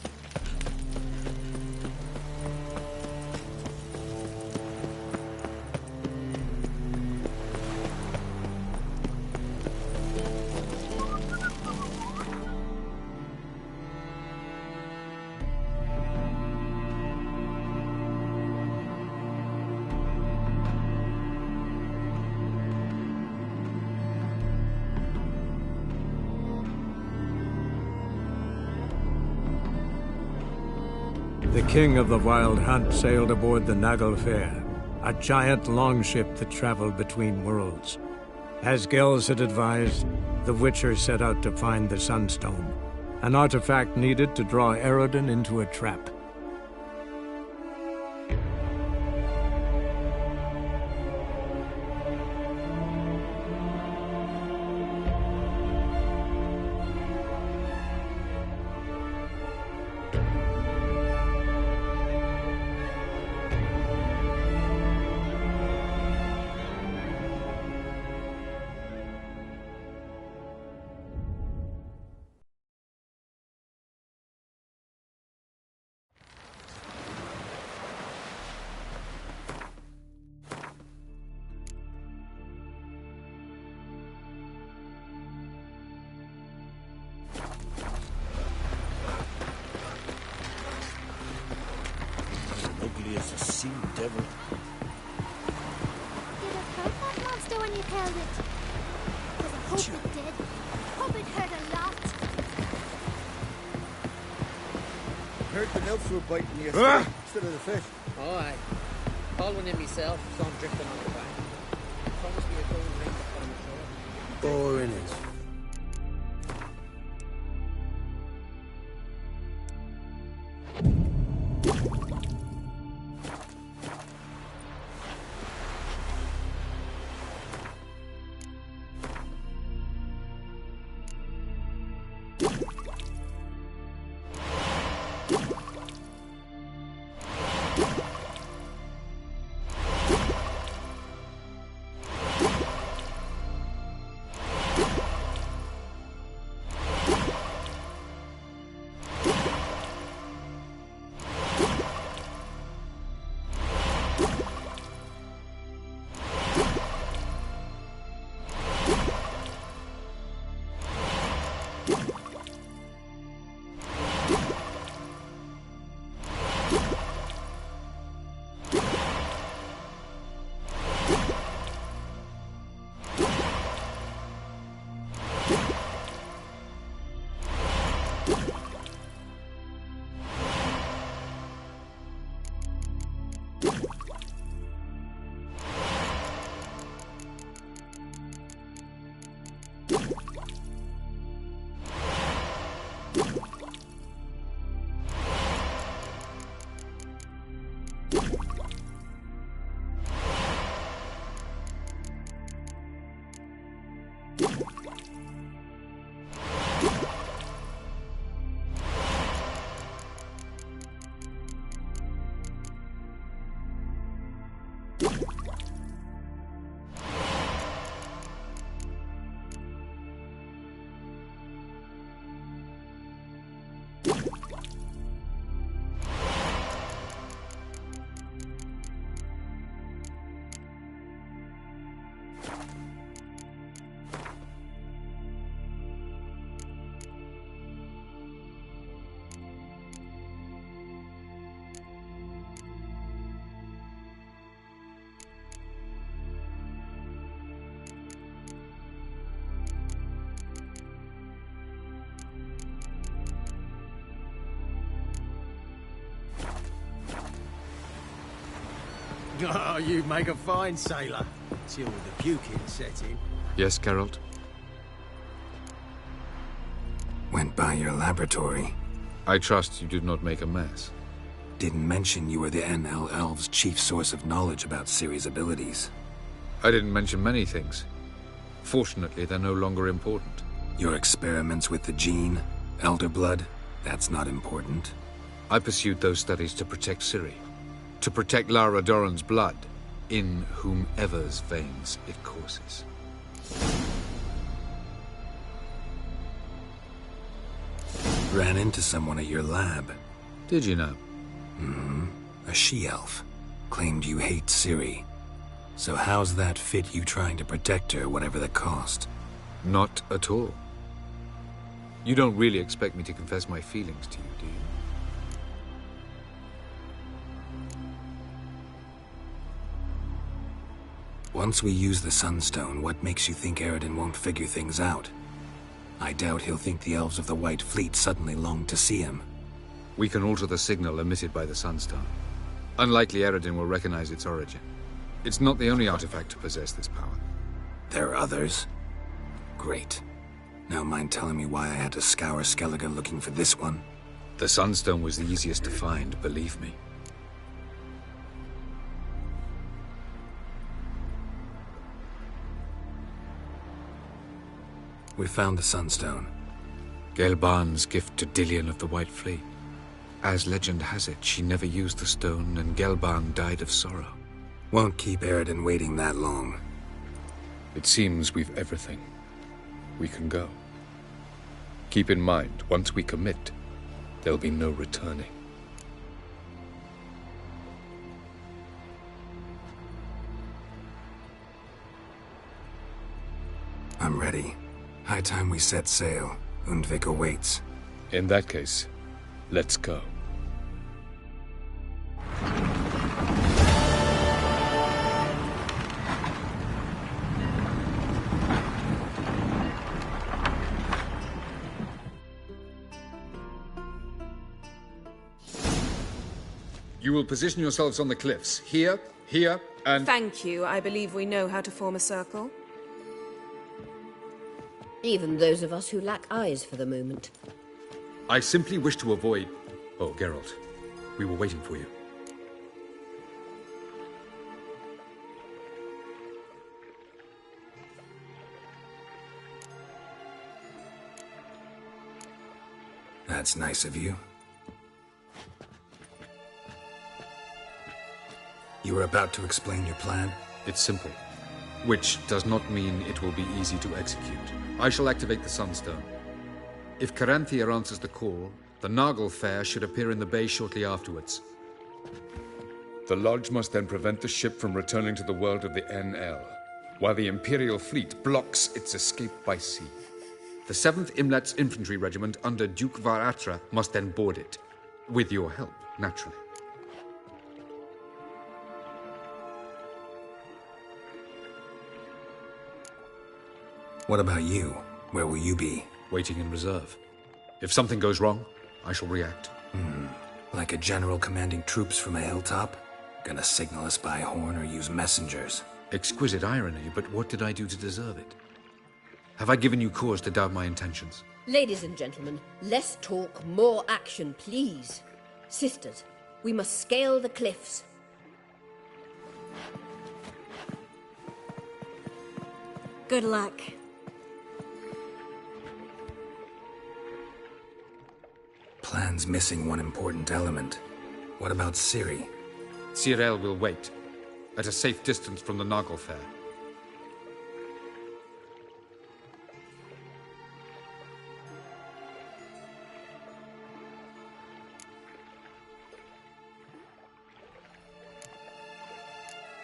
The king of the Wild Hunt sailed aboard the Naglfar, a giant longship that traveled between worlds. As Gels had advised, the Witcher set out to find the Sunstone, an artifact needed to draw Eredin into a trap. ugly as a sea devil. Did it hurt that monster when you killed it? Because I hope it did. Hope it hurt a lot. Heard the elves were biting you instead of the fish. Oh, aye. Called one in myself, saw him drifting on the bank. Promised me a gold ring to put on the shore. Boring is. Oh, you make a fine sailor. Till the puking set in. Yes, Geralt? Went by your laboratory. I trust you did not make a mess. Didn't mention you were the NL Elves' chief source of knowledge about Ciri's abilities. I didn't mention many things. Fortunately, they're no longer important. Your experiments with the gene, Elder Blood, that's not important. I pursued those studies to protect Ciri. To protect Lara Doran's blood, in whomever's veins it courses. Ran into someone at your lab. Did you know? Mm-hmm. A she-elf. Claimed you hate Ciri. So how's that fit you trying to protect her, whatever the cost? Not at all. You don't really expect me to confess my feelings to you, do you? Once we use the Sunstone, what makes you think Eredin won't figure things out? I doubt he'll think the Elves of the White Fleet suddenly long to see him. We can alter the signal emitted by the Sunstone. Unlikely Eredin will recognize its origin. It's not the only artifact to possess this power. There are others? Great. Now mind telling me why I had to scour Skellige looking for this one? The Sunstone was the easiest to find, believe me. We found the Sunstone. Gelban's gift to Dillion of the White Fleet. As legend has it, she never used the stone, and Gelban died of sorrow. Won't keep Eredin waiting that long. It seems we've everything. We can go. Keep in mind, once we commit, there'll be no returning. I'm ready. High time we set sail. Undvik awaits. In that case, let's go. You will position yourselves on the cliffs. Here, here, and... Thank you. I believe we know how to form a circle. Even those of us who lack eyes for the moment. I simply wish to avoid... Oh, Geralt. We were waiting for you. That's nice of you. You were about to explain your plan? It's simple. Which does not mean it will be easy to execute. I shall activate the Sunstone. If Caranthia answers the call, the Nagel Fair should appear in the bay shortly afterwards. The Lodge must then prevent the ship from returning to the world of the NL, while the Imperial fleet blocks its escape by sea. The 7th Imlet's Infantry Regiment under Duke Varatra must then board it. With your help, naturally. What about you? Where will you be? Waiting in reserve. If something goes wrong, I shall react. Like a general commanding troops from a hilltop? Gonna signal us by horn or use messengers? Exquisite irony, but what did I do to deserve it? Have I given you cause to doubt my intentions? Ladies and gentlemen, less talk, more action, please. Sisters, we must scale the cliffs. Good luck. Plan's missing one important element. What about Ciri? Cyril will wait, at a safe distance from the Nagel Fair.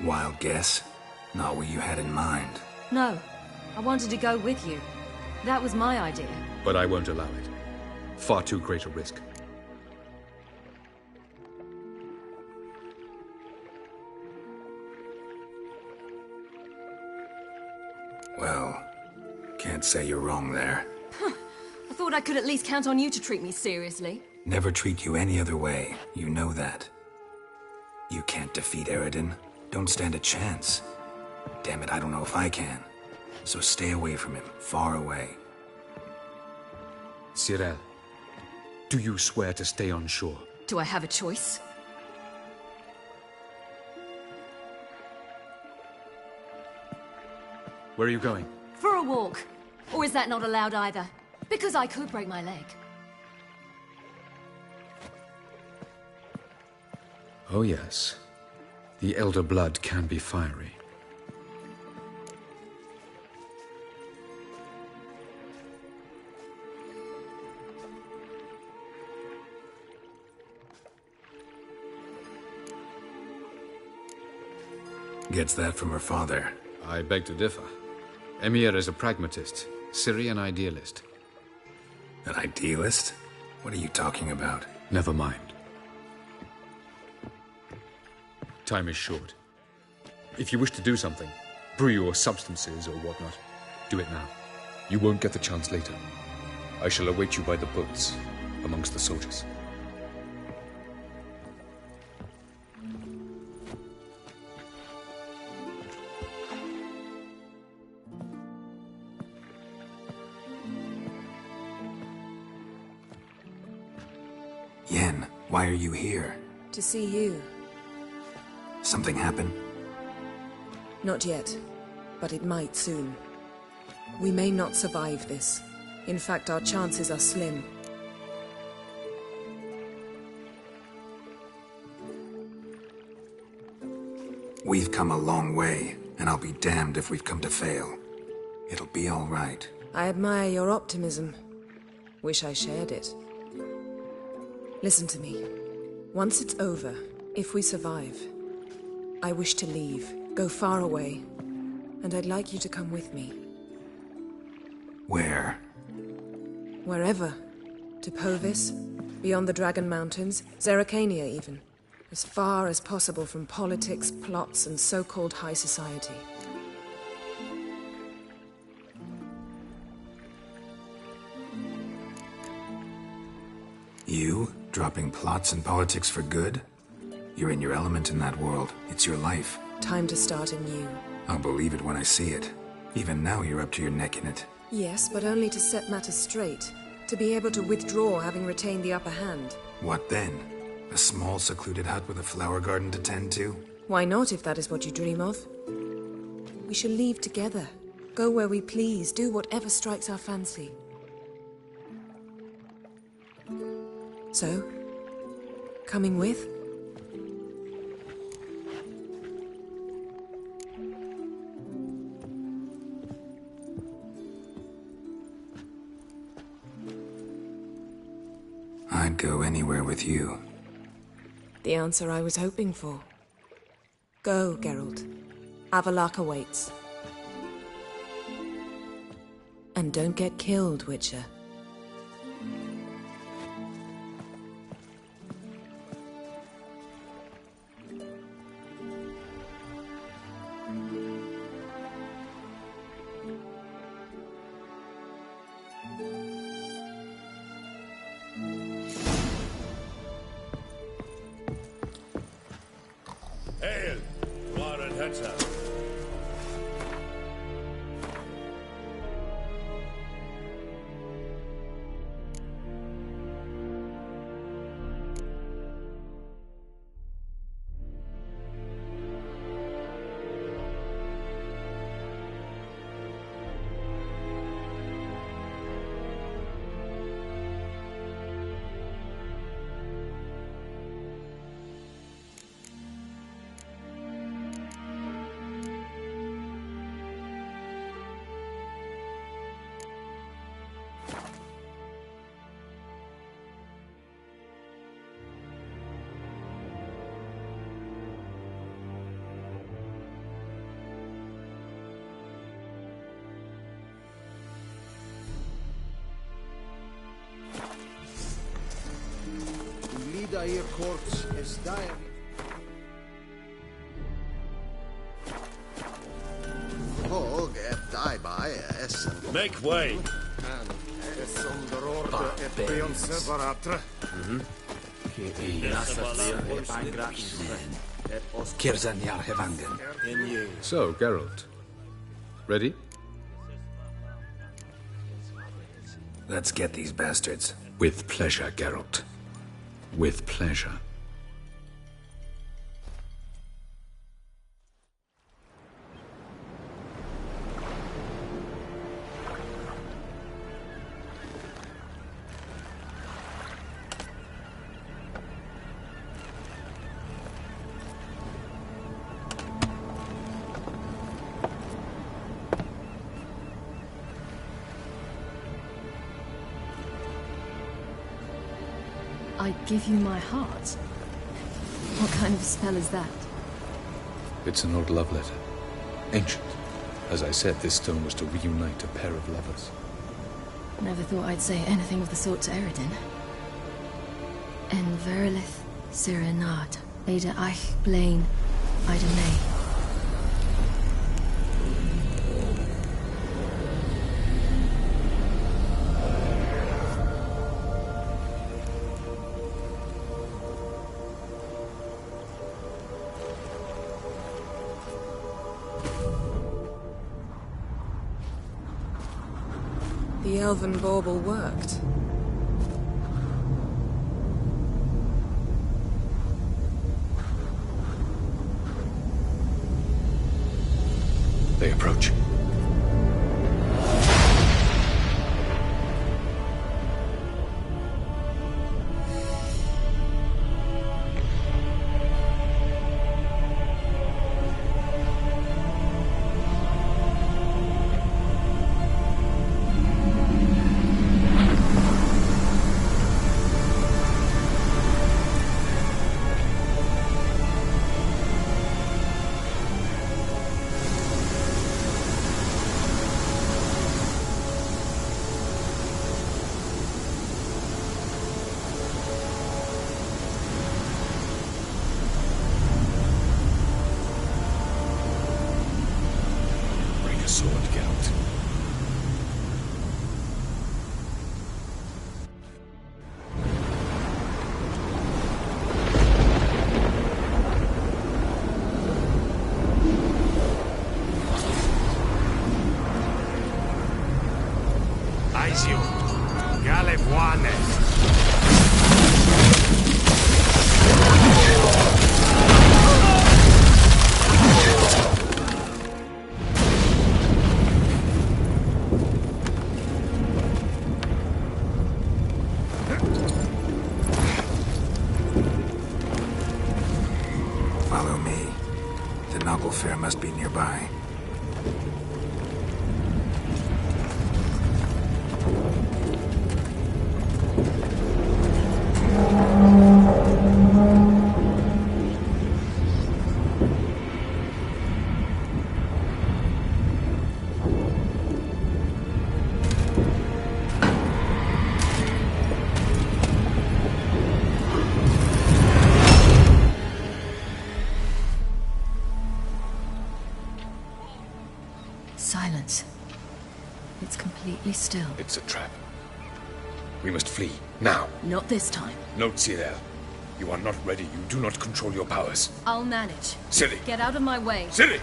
Wild guess? Not what you had in mind. No, I wanted to go with you. That was my idea. But I won't allow it. Far too great a risk. Well, can't say you're wrong there. I thought I could at least count on you to treat me seriously. Never treat you any other way. You know that. You can't defeat Eridan. Don't stand a chance. Damn it, I don't know if I can. So stay away from him. Far away. Cyril, do you swear to stay on shore? Do I have a choice? Where are you going? For a walk. Or is that not allowed either? Because I could break my leg. Oh yes. The elder blood can be fiery. Gets that from her father. I beg to differ. Emir is a pragmatist, Ciri an idealist. An idealist? What are you talking about? Never mind. Time is short. If you wish to do something, brew your substances or whatnot, do it now. You won't get the chance later. I shall await you by the boats, amongst the soldiers. Yen, why are you here? To see you. Something happen? Not yet, but it might soon. We may not survive this. In fact, our chances are slim. We've come a long way, and I'll be damned if we've come to fail. It'll be all right. I admire your optimism. Wish I shared it. Listen to me. Once it's over, if we survive, I wish to leave, go far away, and I'd like you to come with me. Where? Wherever. To Povis, beyond the Dragon Mountains, Zeracania even. As far as possible from politics, plots, and so-called high society. You? Dropping plots and politics for good? You're in your element in that world. It's your life. Time to start anew. I'll believe it when I see it. Even now, you're up to your neck in it. Yes, but only to set matters straight. To be able to withdraw having retained the upper hand. What then? A small, secluded hut with a flower garden to tend to? Why not, if that is what you dream of? We shall leave together. Go where we please, do whatever strikes our fancy. So, coming with? I'd go anywhere with you. The answer I was hoping for. Go, Geralt. Avalok awaits. And don't get killed, Witcher. Hail! Warren Hetzer. Lida hier courts is dying. Oh, get die by es. Make way! So, Geralt. Ready? Let's get these bastards. With pleasure, Geralt. With pleasure. I give you my heart? What kind of spell is that? It's an old love letter. Ancient. As I said, this stone was to reunite a pair of lovers. Never thought I'd say anything of the sort to Eredin. En verilith Sirenad, Ada Eich Blaine, Ida May. The elven bauble worked. They approach. Follow me. The Noggle Fair must be nearby. Silence. It's completely still. It's a trap. We must flee, now. Not this time. Note, Cyril. You are not ready. You do not control your powers. I'll manage. Ciri! Get out of my way. Ciri!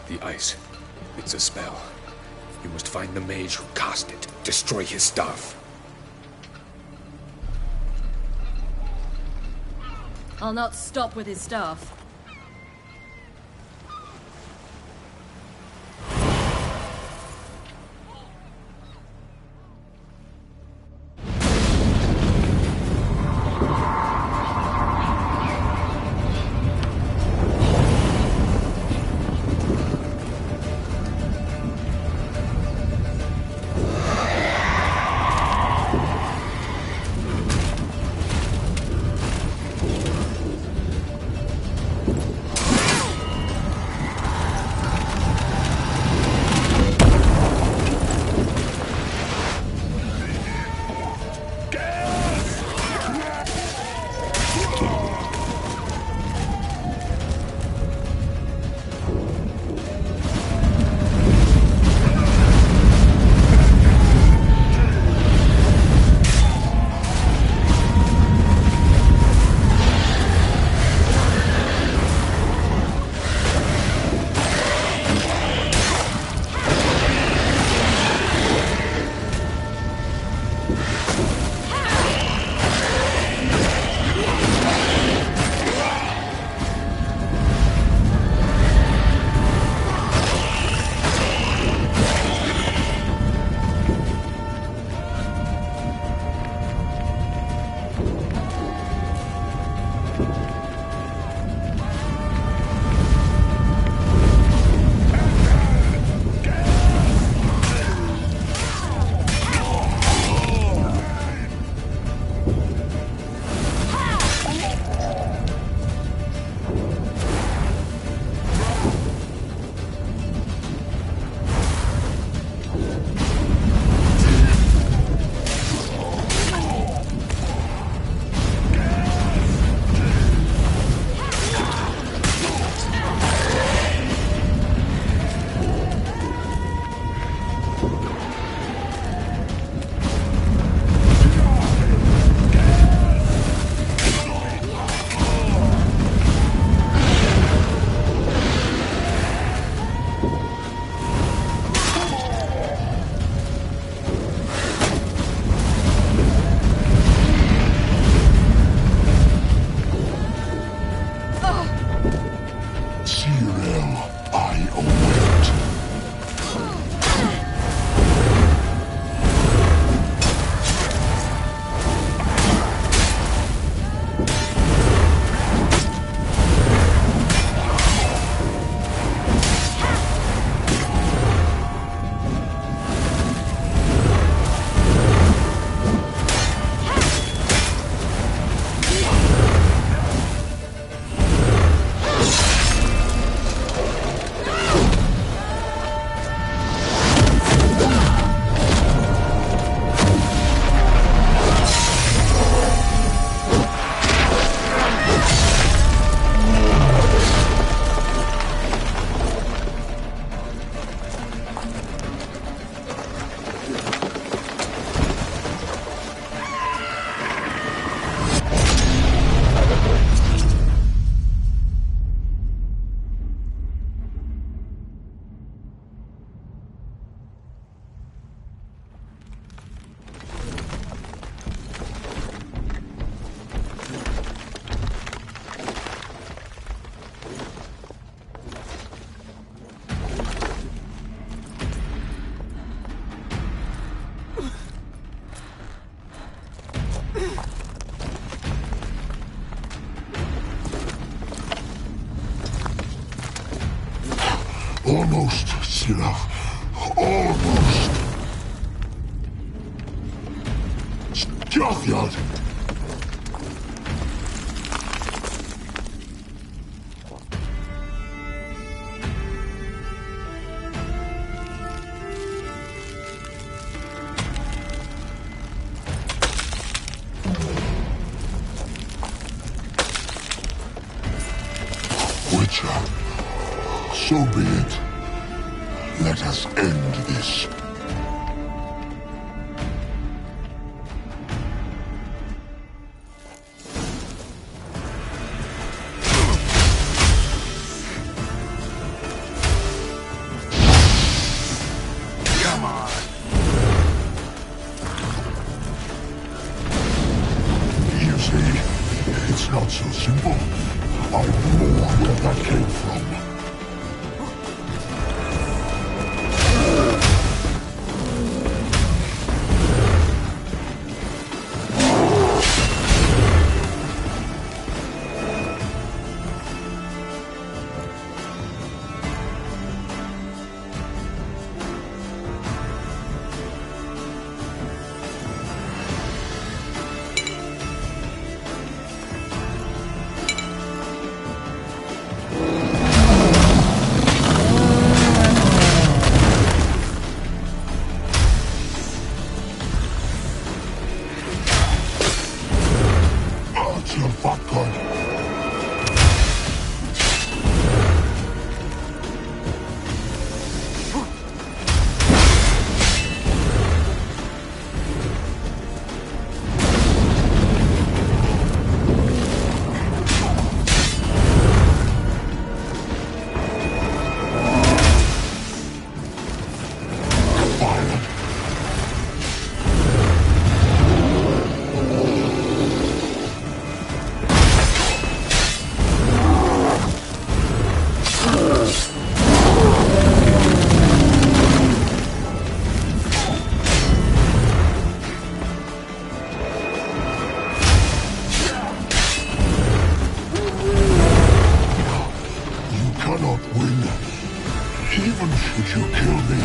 The ice. It's a spell. You must find the mage who cast it. Destroy his staff. I'll not stop with his staff. Almost, Slav. Almost. Stjafjad. Witcher, so be it. Let us end this. Come on. You see, it's not so simple. I know where that came from. Even should you kill me,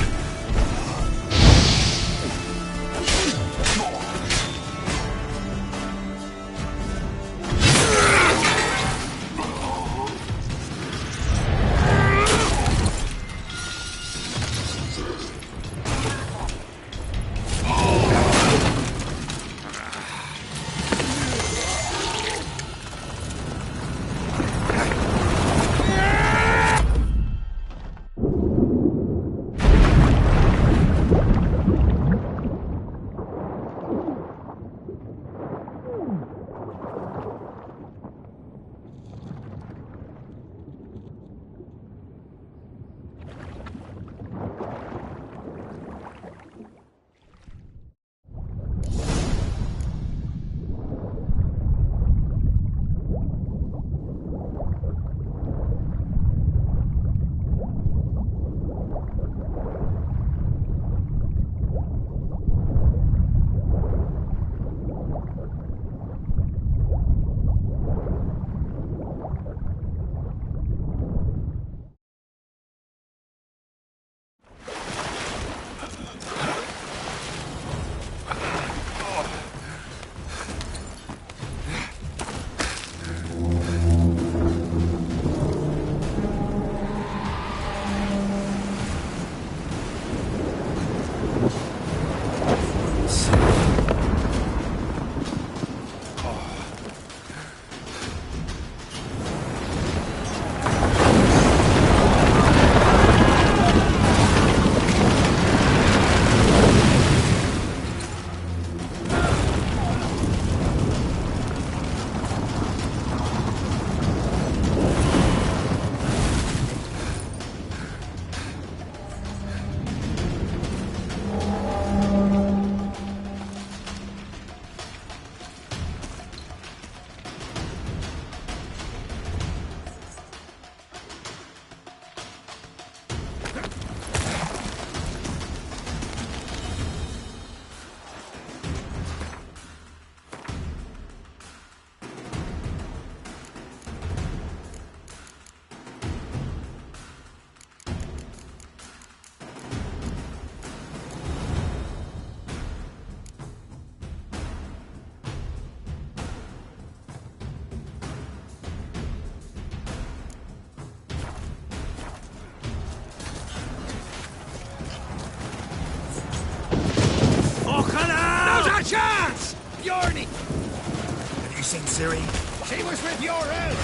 journey! Have you seen Ciri? She was with your elf!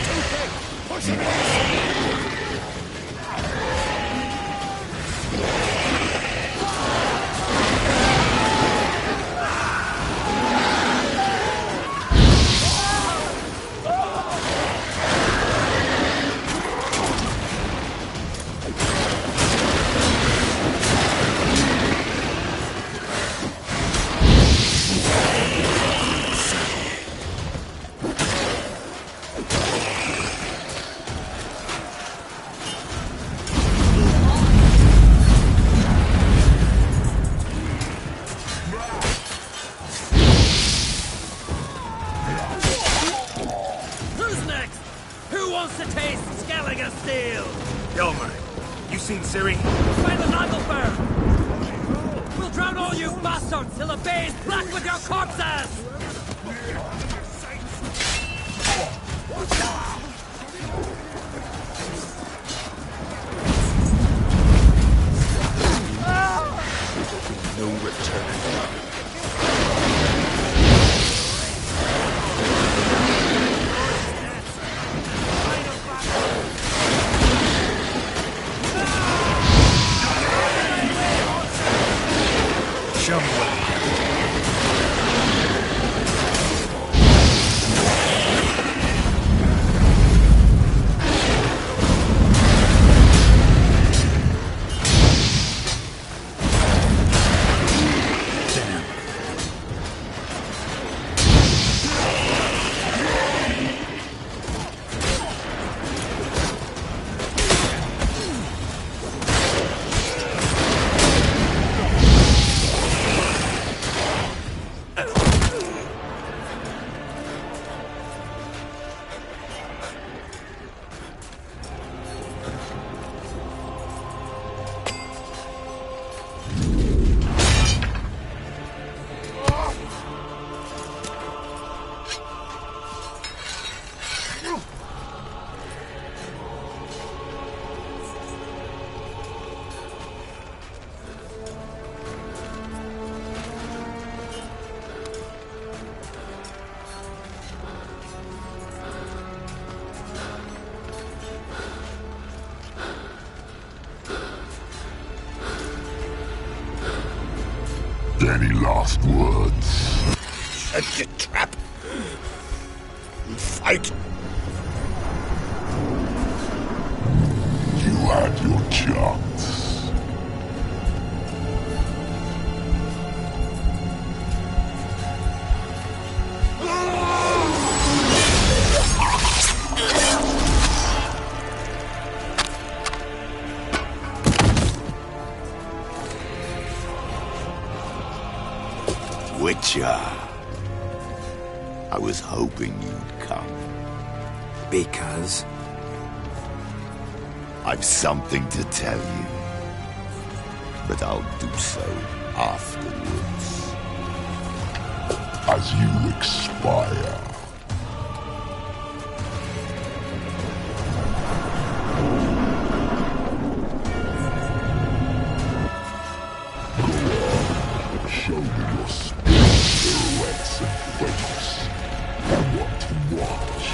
Too big! Push him in! Seen Ciri? By the Nagelfire! We'll drown all you bastards till the bay is black with your corpses! No return. Show me what. Any last words? Shut your trap. Fight. You had your chance. Witcher. I was hoping you'd come. Because? I've something to tell you. But I'll do so afterwards. As you expire. Show me your silhouettes and face. I want to watch.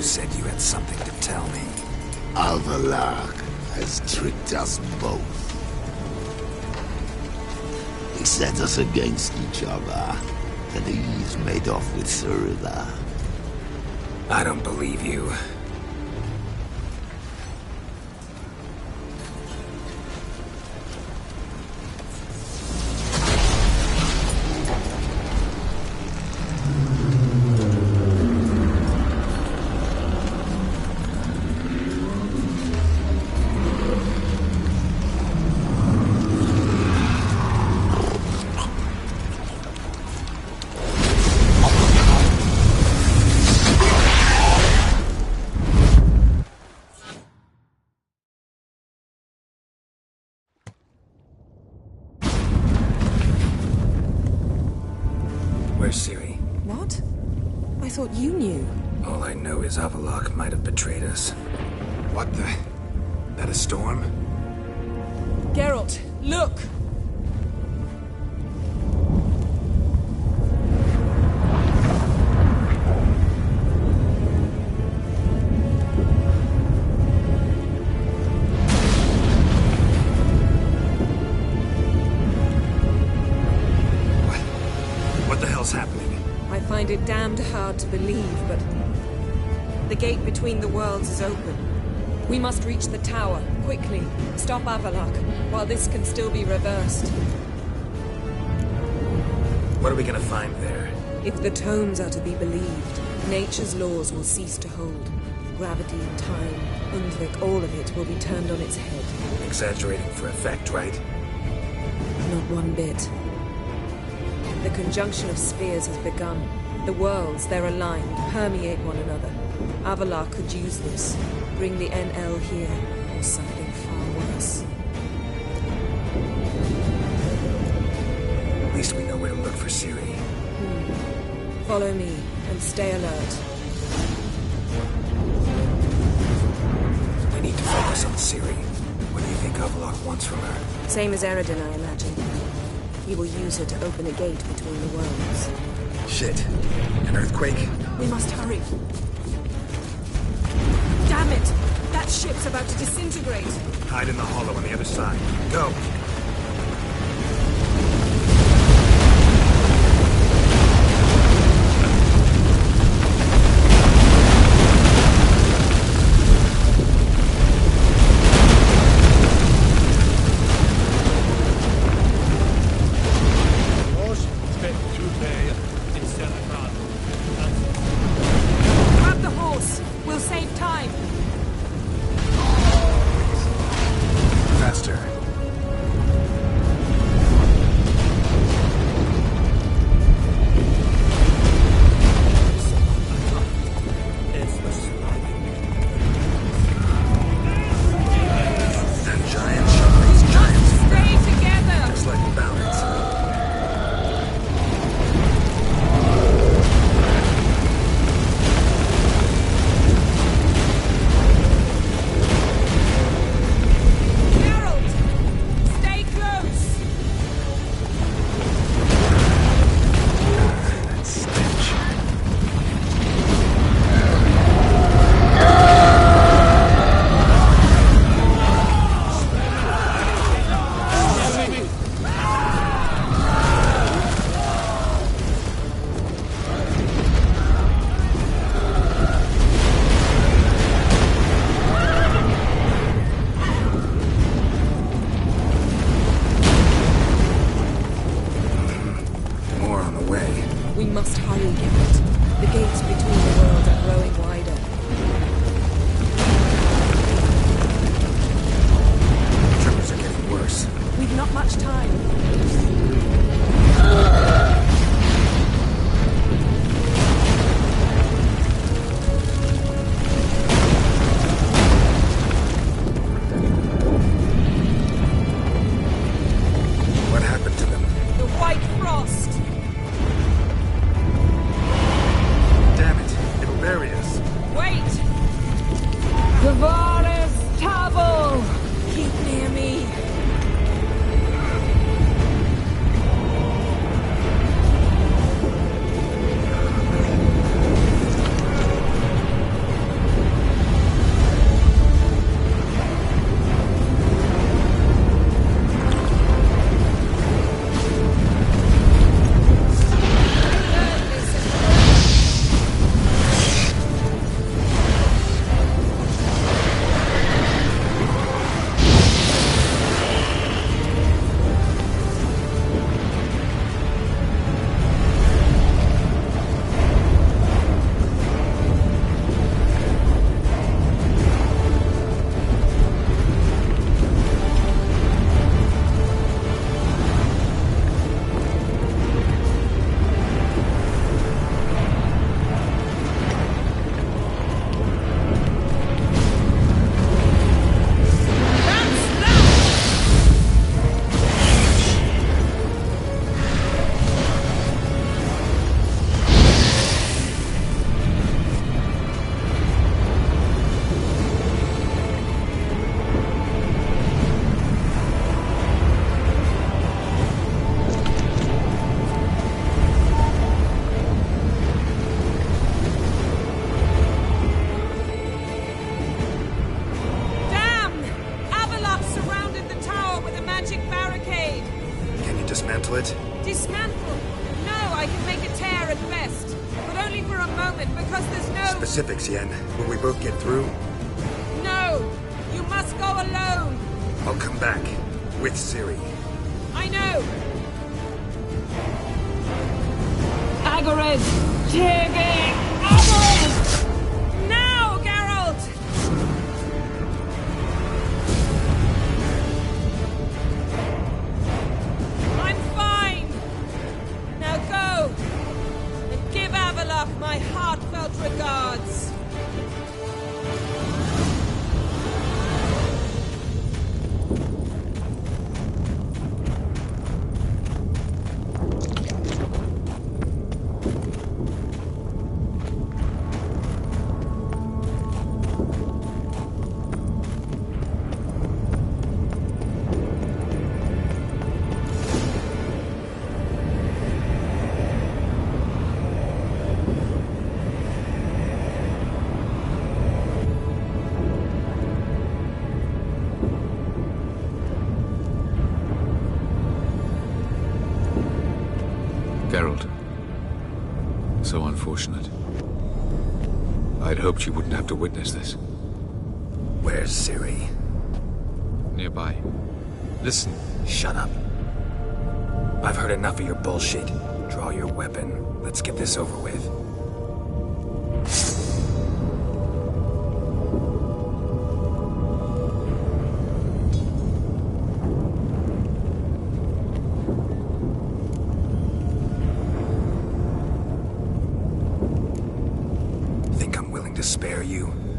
said you had something to tell me. Alvalark has tricked us both. He set us against each other, and he's made off with Cirilla. I don't believe you. Where's Ciri? What? I thought you knew. All I know is Avallac'h might have betrayed us. What the? That a storm? Geralt, look! What the hell's happening? I find it damned hard to believe, but the gate between the worlds is open. We must reach the tower, quickly. Stop Avallac'h, while this can still be reversed. What are we gonna find there? If the tomes are to be believed, nature's laws will cease to hold. Gravity, time, Undvik, all of it will be turned on its head. Exaggerating for effect, right? Not one bit. The conjunction of spheres has begun. The worlds, they're aligned, permeate one another. Avallac'h could use this. Bring the NL here, or something far worse. At least we know where to look for Ciri. Follow me, and stay alert. We need to focus on Ciri. What do you think Avallac'h wants from her? Same as Eredin, I imagine. He will use her to open a gate between the worlds. Shit. An earthquake? We must hurry. Damn it! That ship's about to disintegrate. Hide in the hollow on the other side. Go! Grab the horse. We'll save time. Faster. That giant shot these giants. Stay together. Looks like balance. Geralt! Stay close! That stench. More on the way. We must hurry, Geralt. The gates between the worlds are growing wider. Tremors are getting worse. We've not much time. What happened to them? The White Frost! Damn it. It'll bury us. Wait! Kavaris Tavel! Keep near me. determined because there's no... Specifics, Yen. Will we both get through? No! You must go alone! I'll come back. With Ciri. I know! Agarid! Tiggy! Agarid! Now, Geralt! I'm fine! Now go! And give Avalok my heartfelt regards! Geralt. So unfortunate. I'd hoped you wouldn't have to witness this. Where's Ciri? Nearby. Listen. Shut up. I've heard enough of your bullshit. Draw your weapon. Let's get this over with.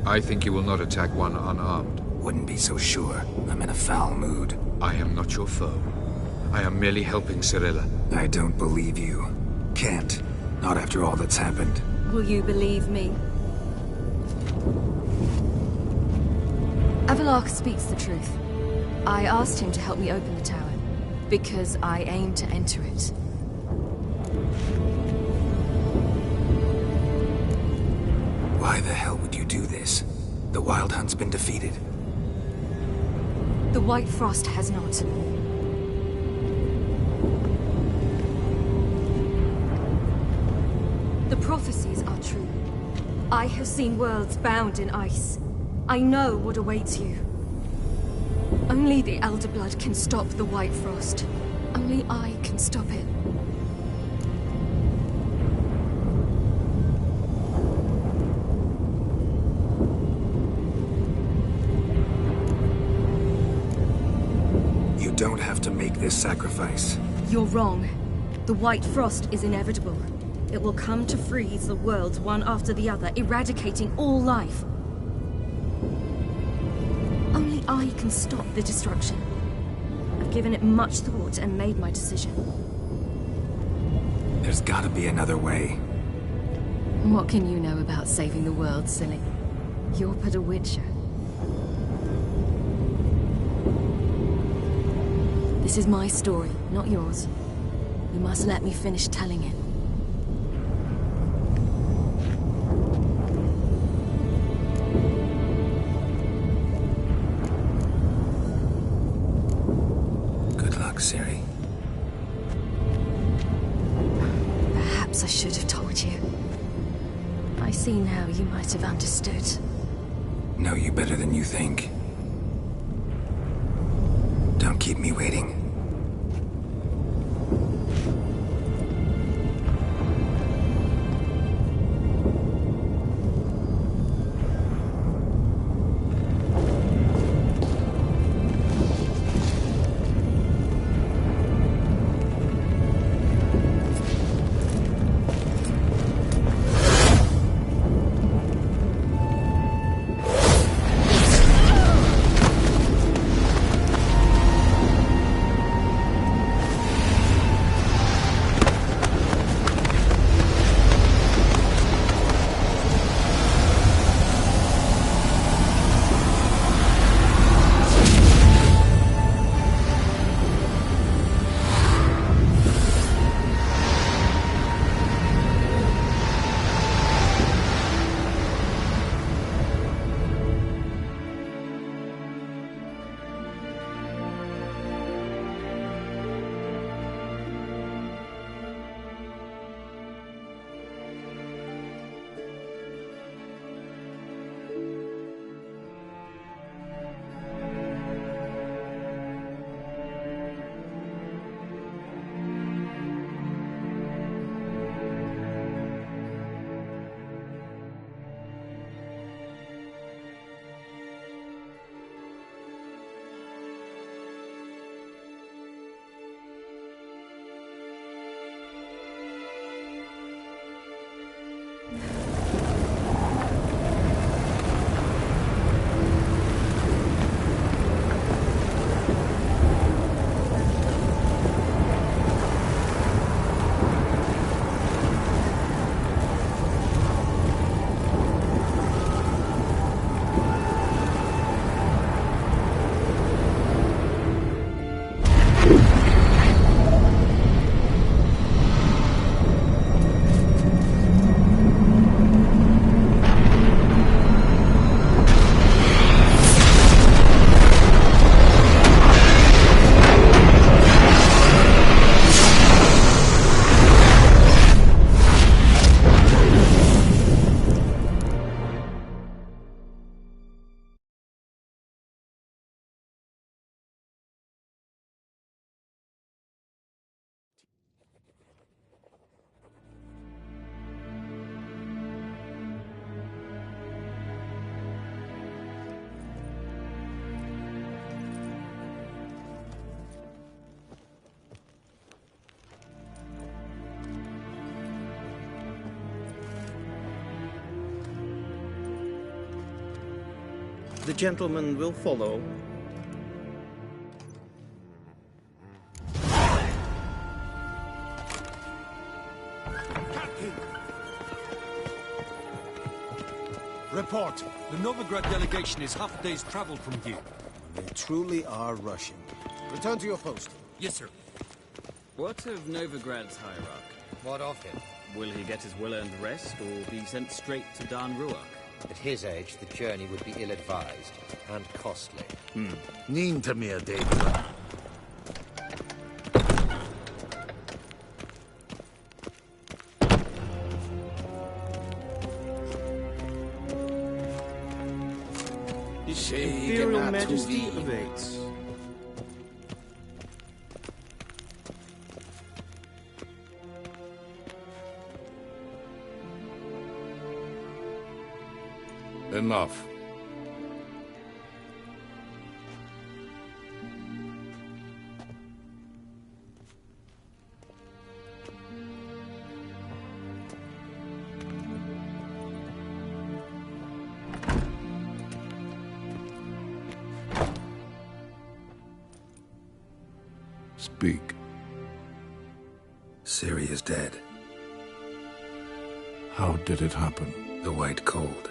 I think you will not attack one unarmed. Wouldn't be so sure. I'm in a foul mood. I am not your foe. I am merely helping Cirilla. I don't believe you. Can't. Not after all that's happened. Will you believe me? Avalok speaks the truth. I asked him to help me open the tower, because I aim to enter it. Why the hell would you do this? The Wild Hunt's been defeated. The White Frost has not. The prophecies are true. I have seen worlds bound in ice. I know what awaits you. Only the Elder Blood can stop the White Frost. Only I can stop it. Don't have to make this sacrifice. You're wrong. The White Frost is inevitable. It will come to freeze the worlds one after the other, eradicating all life. Only I can stop the destruction. I've given it much thought and made my decision. There's gotta be another way. What can you know about saving the world, silly? You're but a witcher. This is my story, not yours. You must let me finish telling it. Good luck, Ciri. Perhaps I should have told you. I see now you might have understood. Know you better than you think. Don't keep me waiting. The gentleman will follow. Report. The Novigrad delegation is half a day's travel from here. They truly are rushing. Return to your post. Yes, sir. What of Novigrad's hierarch? What of him? Will he get his well-earned rest, or be sent straight to Dan Ruach? At his age, the journey would be ill-advised and costly. Nin to me a day. Imperial Majesty awaits. Enough. Speak. Ciri is dead. How did it happen? The White Cold.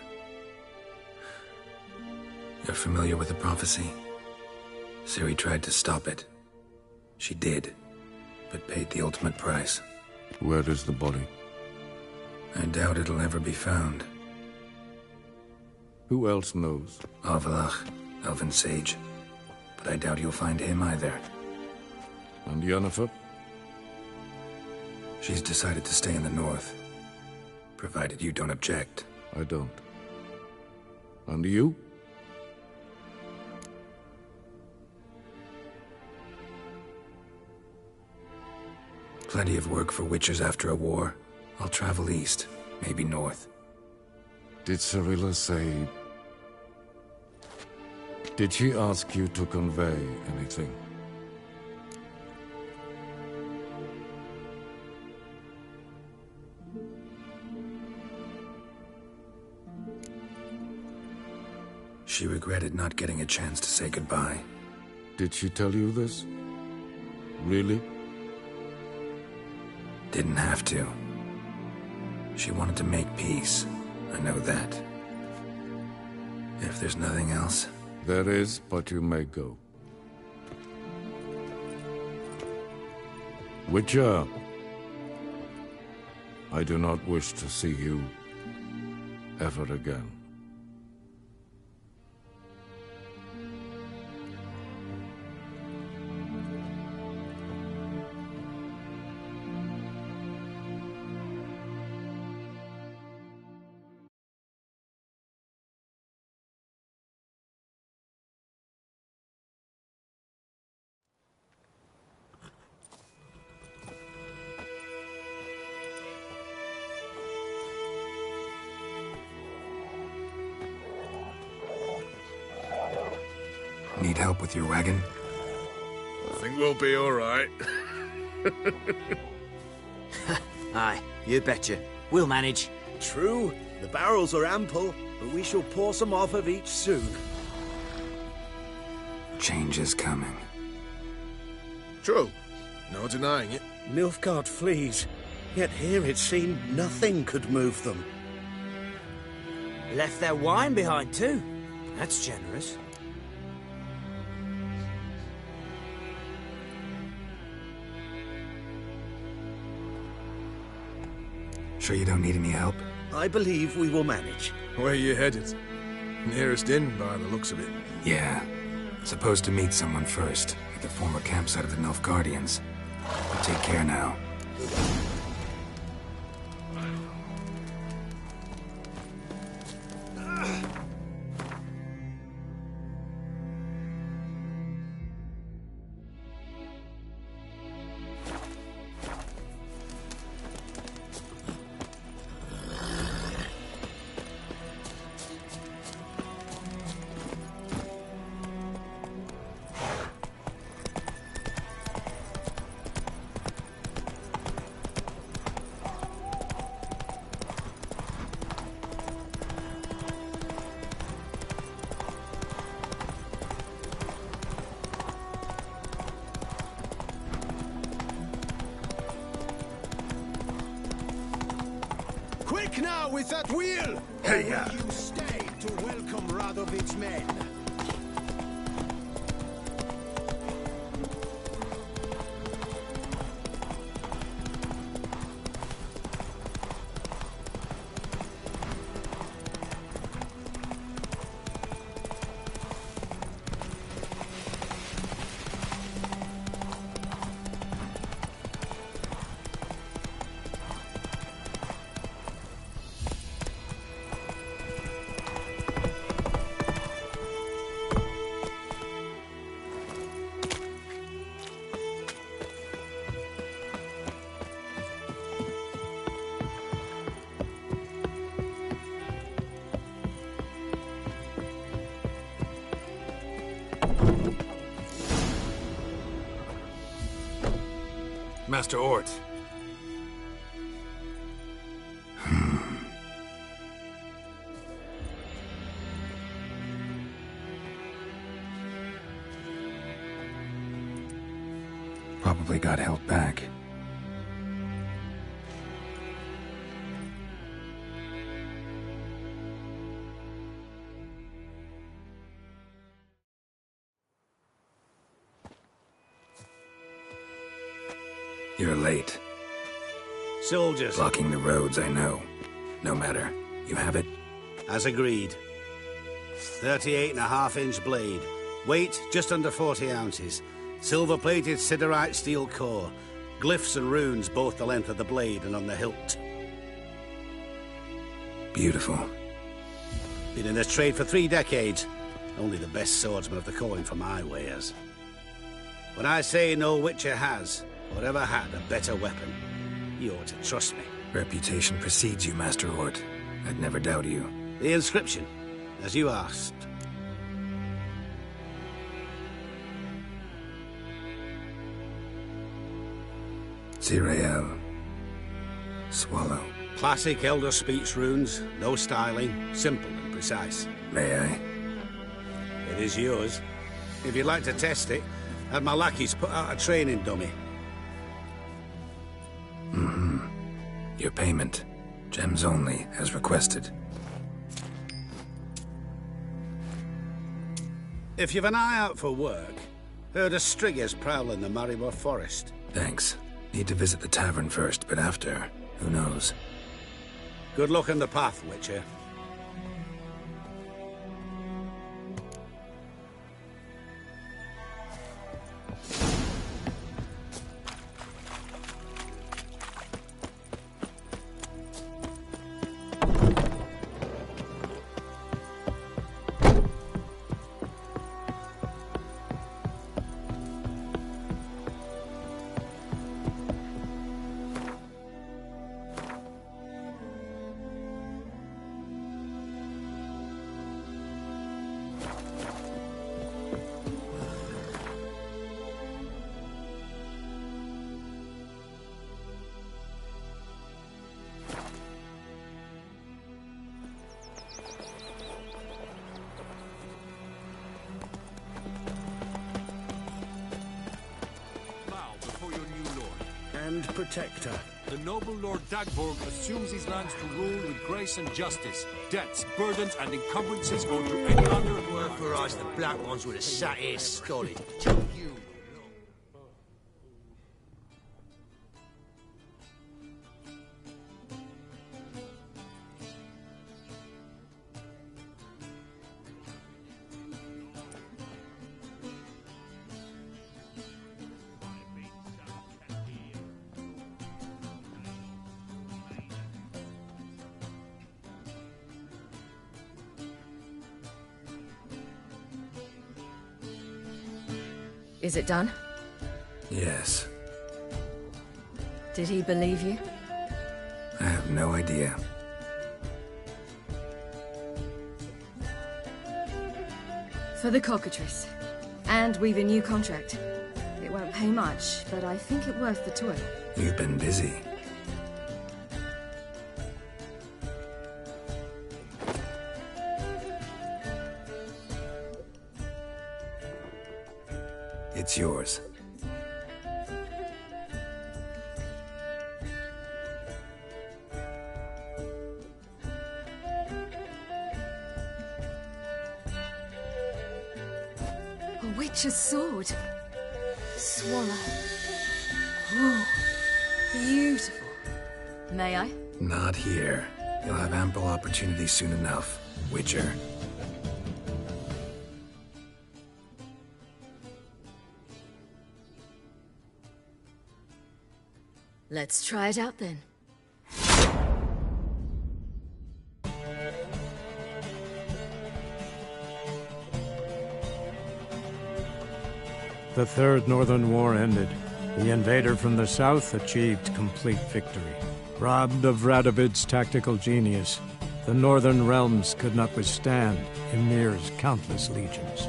You're familiar with the prophecy? Ciri tried to stop it. She did, but paid the ultimate price. Where is the body? I doubt it'll ever be found. Who else knows? Avalach, Elven Sage. But I doubt you'll find him either. And Yennefer? She's decided to stay in the north. Provided you don't object. I don't. And you? Plenty of work for witchers after a war. I'll travel east, maybe north. Did Cirilla say... Did she ask you to convey anything? She regretted not getting a chance to say goodbye. Did she tell you this? Really? Didn't have to. She wanted to make peace. I know that. If there's nothing else... There is, but you may go. Witcher, I do not wish to see you ever again. Need help with your wagon? I think we'll be all right. Aye, you betcha. We'll manage. True, the barrels are ample, but we shall pour some off of each soon. Change is coming. True. No denying it. Nilfgaard flees, yet here it seemed nothing could move them. Left their wine behind too. That's generous. Sure you don't need any help? I believe we will manage. Where are you headed? Nearest inn, by the looks of it. Yeah. Supposed to meet someone first, at the former campsite of the Nilfgaardians. But take care now. Quick now with that wheel! Hey, Or will you stay to welcome Radovid's men? Master Ort. Probably got held back. You're late. Soldiers. Blocking the roads, I know. No matter. You have it? As agreed. 38.5-inch blade. Weight just under 40 ounces. Silver-plated siderite steel core. Glyphs and runes both the length of the blade and on the hilt. Beautiful. Been in this trade for 3 decades. Only the best swordsman of the calling for my wares. When I say no Witcher has, or ever had, a better weapon, you ought to trust me. Reputation precedes you, Master Ort. I'd never doubt you. The inscription, as you asked. Zirael. Swallow. Classic Elder Speech runes, no styling, simple and precise. May I? It is yours. If you'd like to test it, have my lackeys put out a training dummy. Your payment. Gems only, as requested. If you've an eye out for work, heard of Striggers prowling the Maribor Forest. Thanks. Need to visit the tavern first, but after, who knows? Good luck on the path, Witcher. protector. The noble Lord Dagborg assumes these lands to rule with grace and justice. Debts, burdens, and encumbrances go to any other. Were for us, the black ones would have sat here stolid. Is it done? Yes. Did he believe you? I have no idea. For the cockatrice. And we've a new contract. It won't pay much, but I think it worth the toil. You've been busy. It's yours. A witch's sword. Swallow. Whoa. Beautiful. May I? Not here. You'll have ample opportunity soon enough, Witcher. Let's try it out then. The Third Northern War ended. The invader from the south achieved complete victory. Robbed of Radovid's tactical genius, the northern realms could not withstand Ymir's countless legions.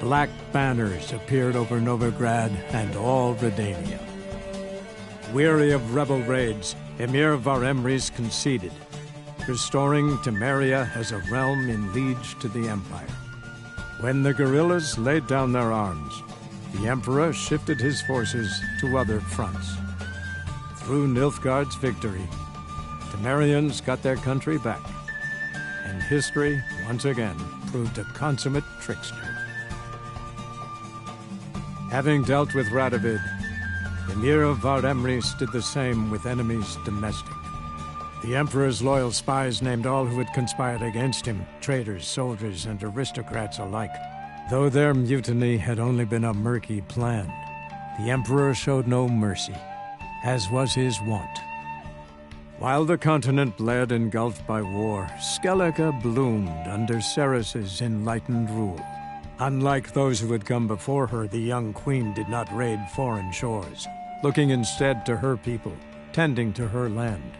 Black banners appeared over Novigrad and all Redania. Weary of rebel raids, Emir Varemris conceded, restoring Temeria as a realm in liege to the Empire. When the guerrillas laid down their arms, the Emperor shifted his forces to other fronts. Through Nilfgaard's victory, Temerians got their country back, and history once again proved a consummate trickster. Having dealt with Radovid, Emir of Varemris did the same with enemies domestic. The Emperor's loyal spies named all who had conspired against him, traitors, soldiers, and aristocrats alike. Though their mutiny had only been a murky plan, the Emperor showed no mercy, as was his wont. While the continent bled engulfed by war, Skellige bloomed under Ceres's enlightened rule. Unlike those who had come before her, the young queen did not raid foreign shores, looking instead to her people, tending to her land.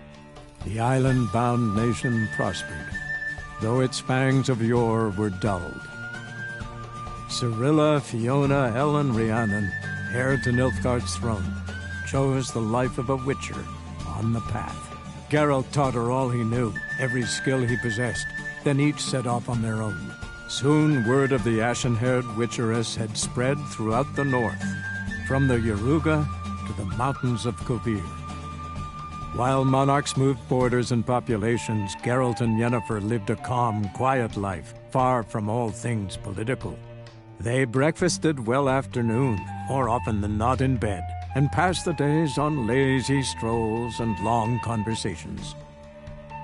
The island-bound nation prospered, though its fangs of yore were dulled. Cirilla, Fiona, Ellen, Rhiannon, heir to Nilfgaard's throne, chose the life of a witcher on the path. Geralt taught her all he knew, every skill he possessed, then each set off on their own. Soon word of the ashen-haired witcheress had spread throughout the north, from the Yaruga to the mountains of Kovir. While monarchs moved borders and populations, Geralt and Yennefer lived a calm, quiet life, far from all things political. They breakfasted well after noon, more often than not in bed, and passed the days on lazy strolls and long conversations.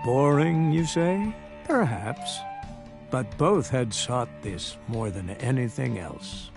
Boring, you say? Perhaps. But both had sought this more than anything else.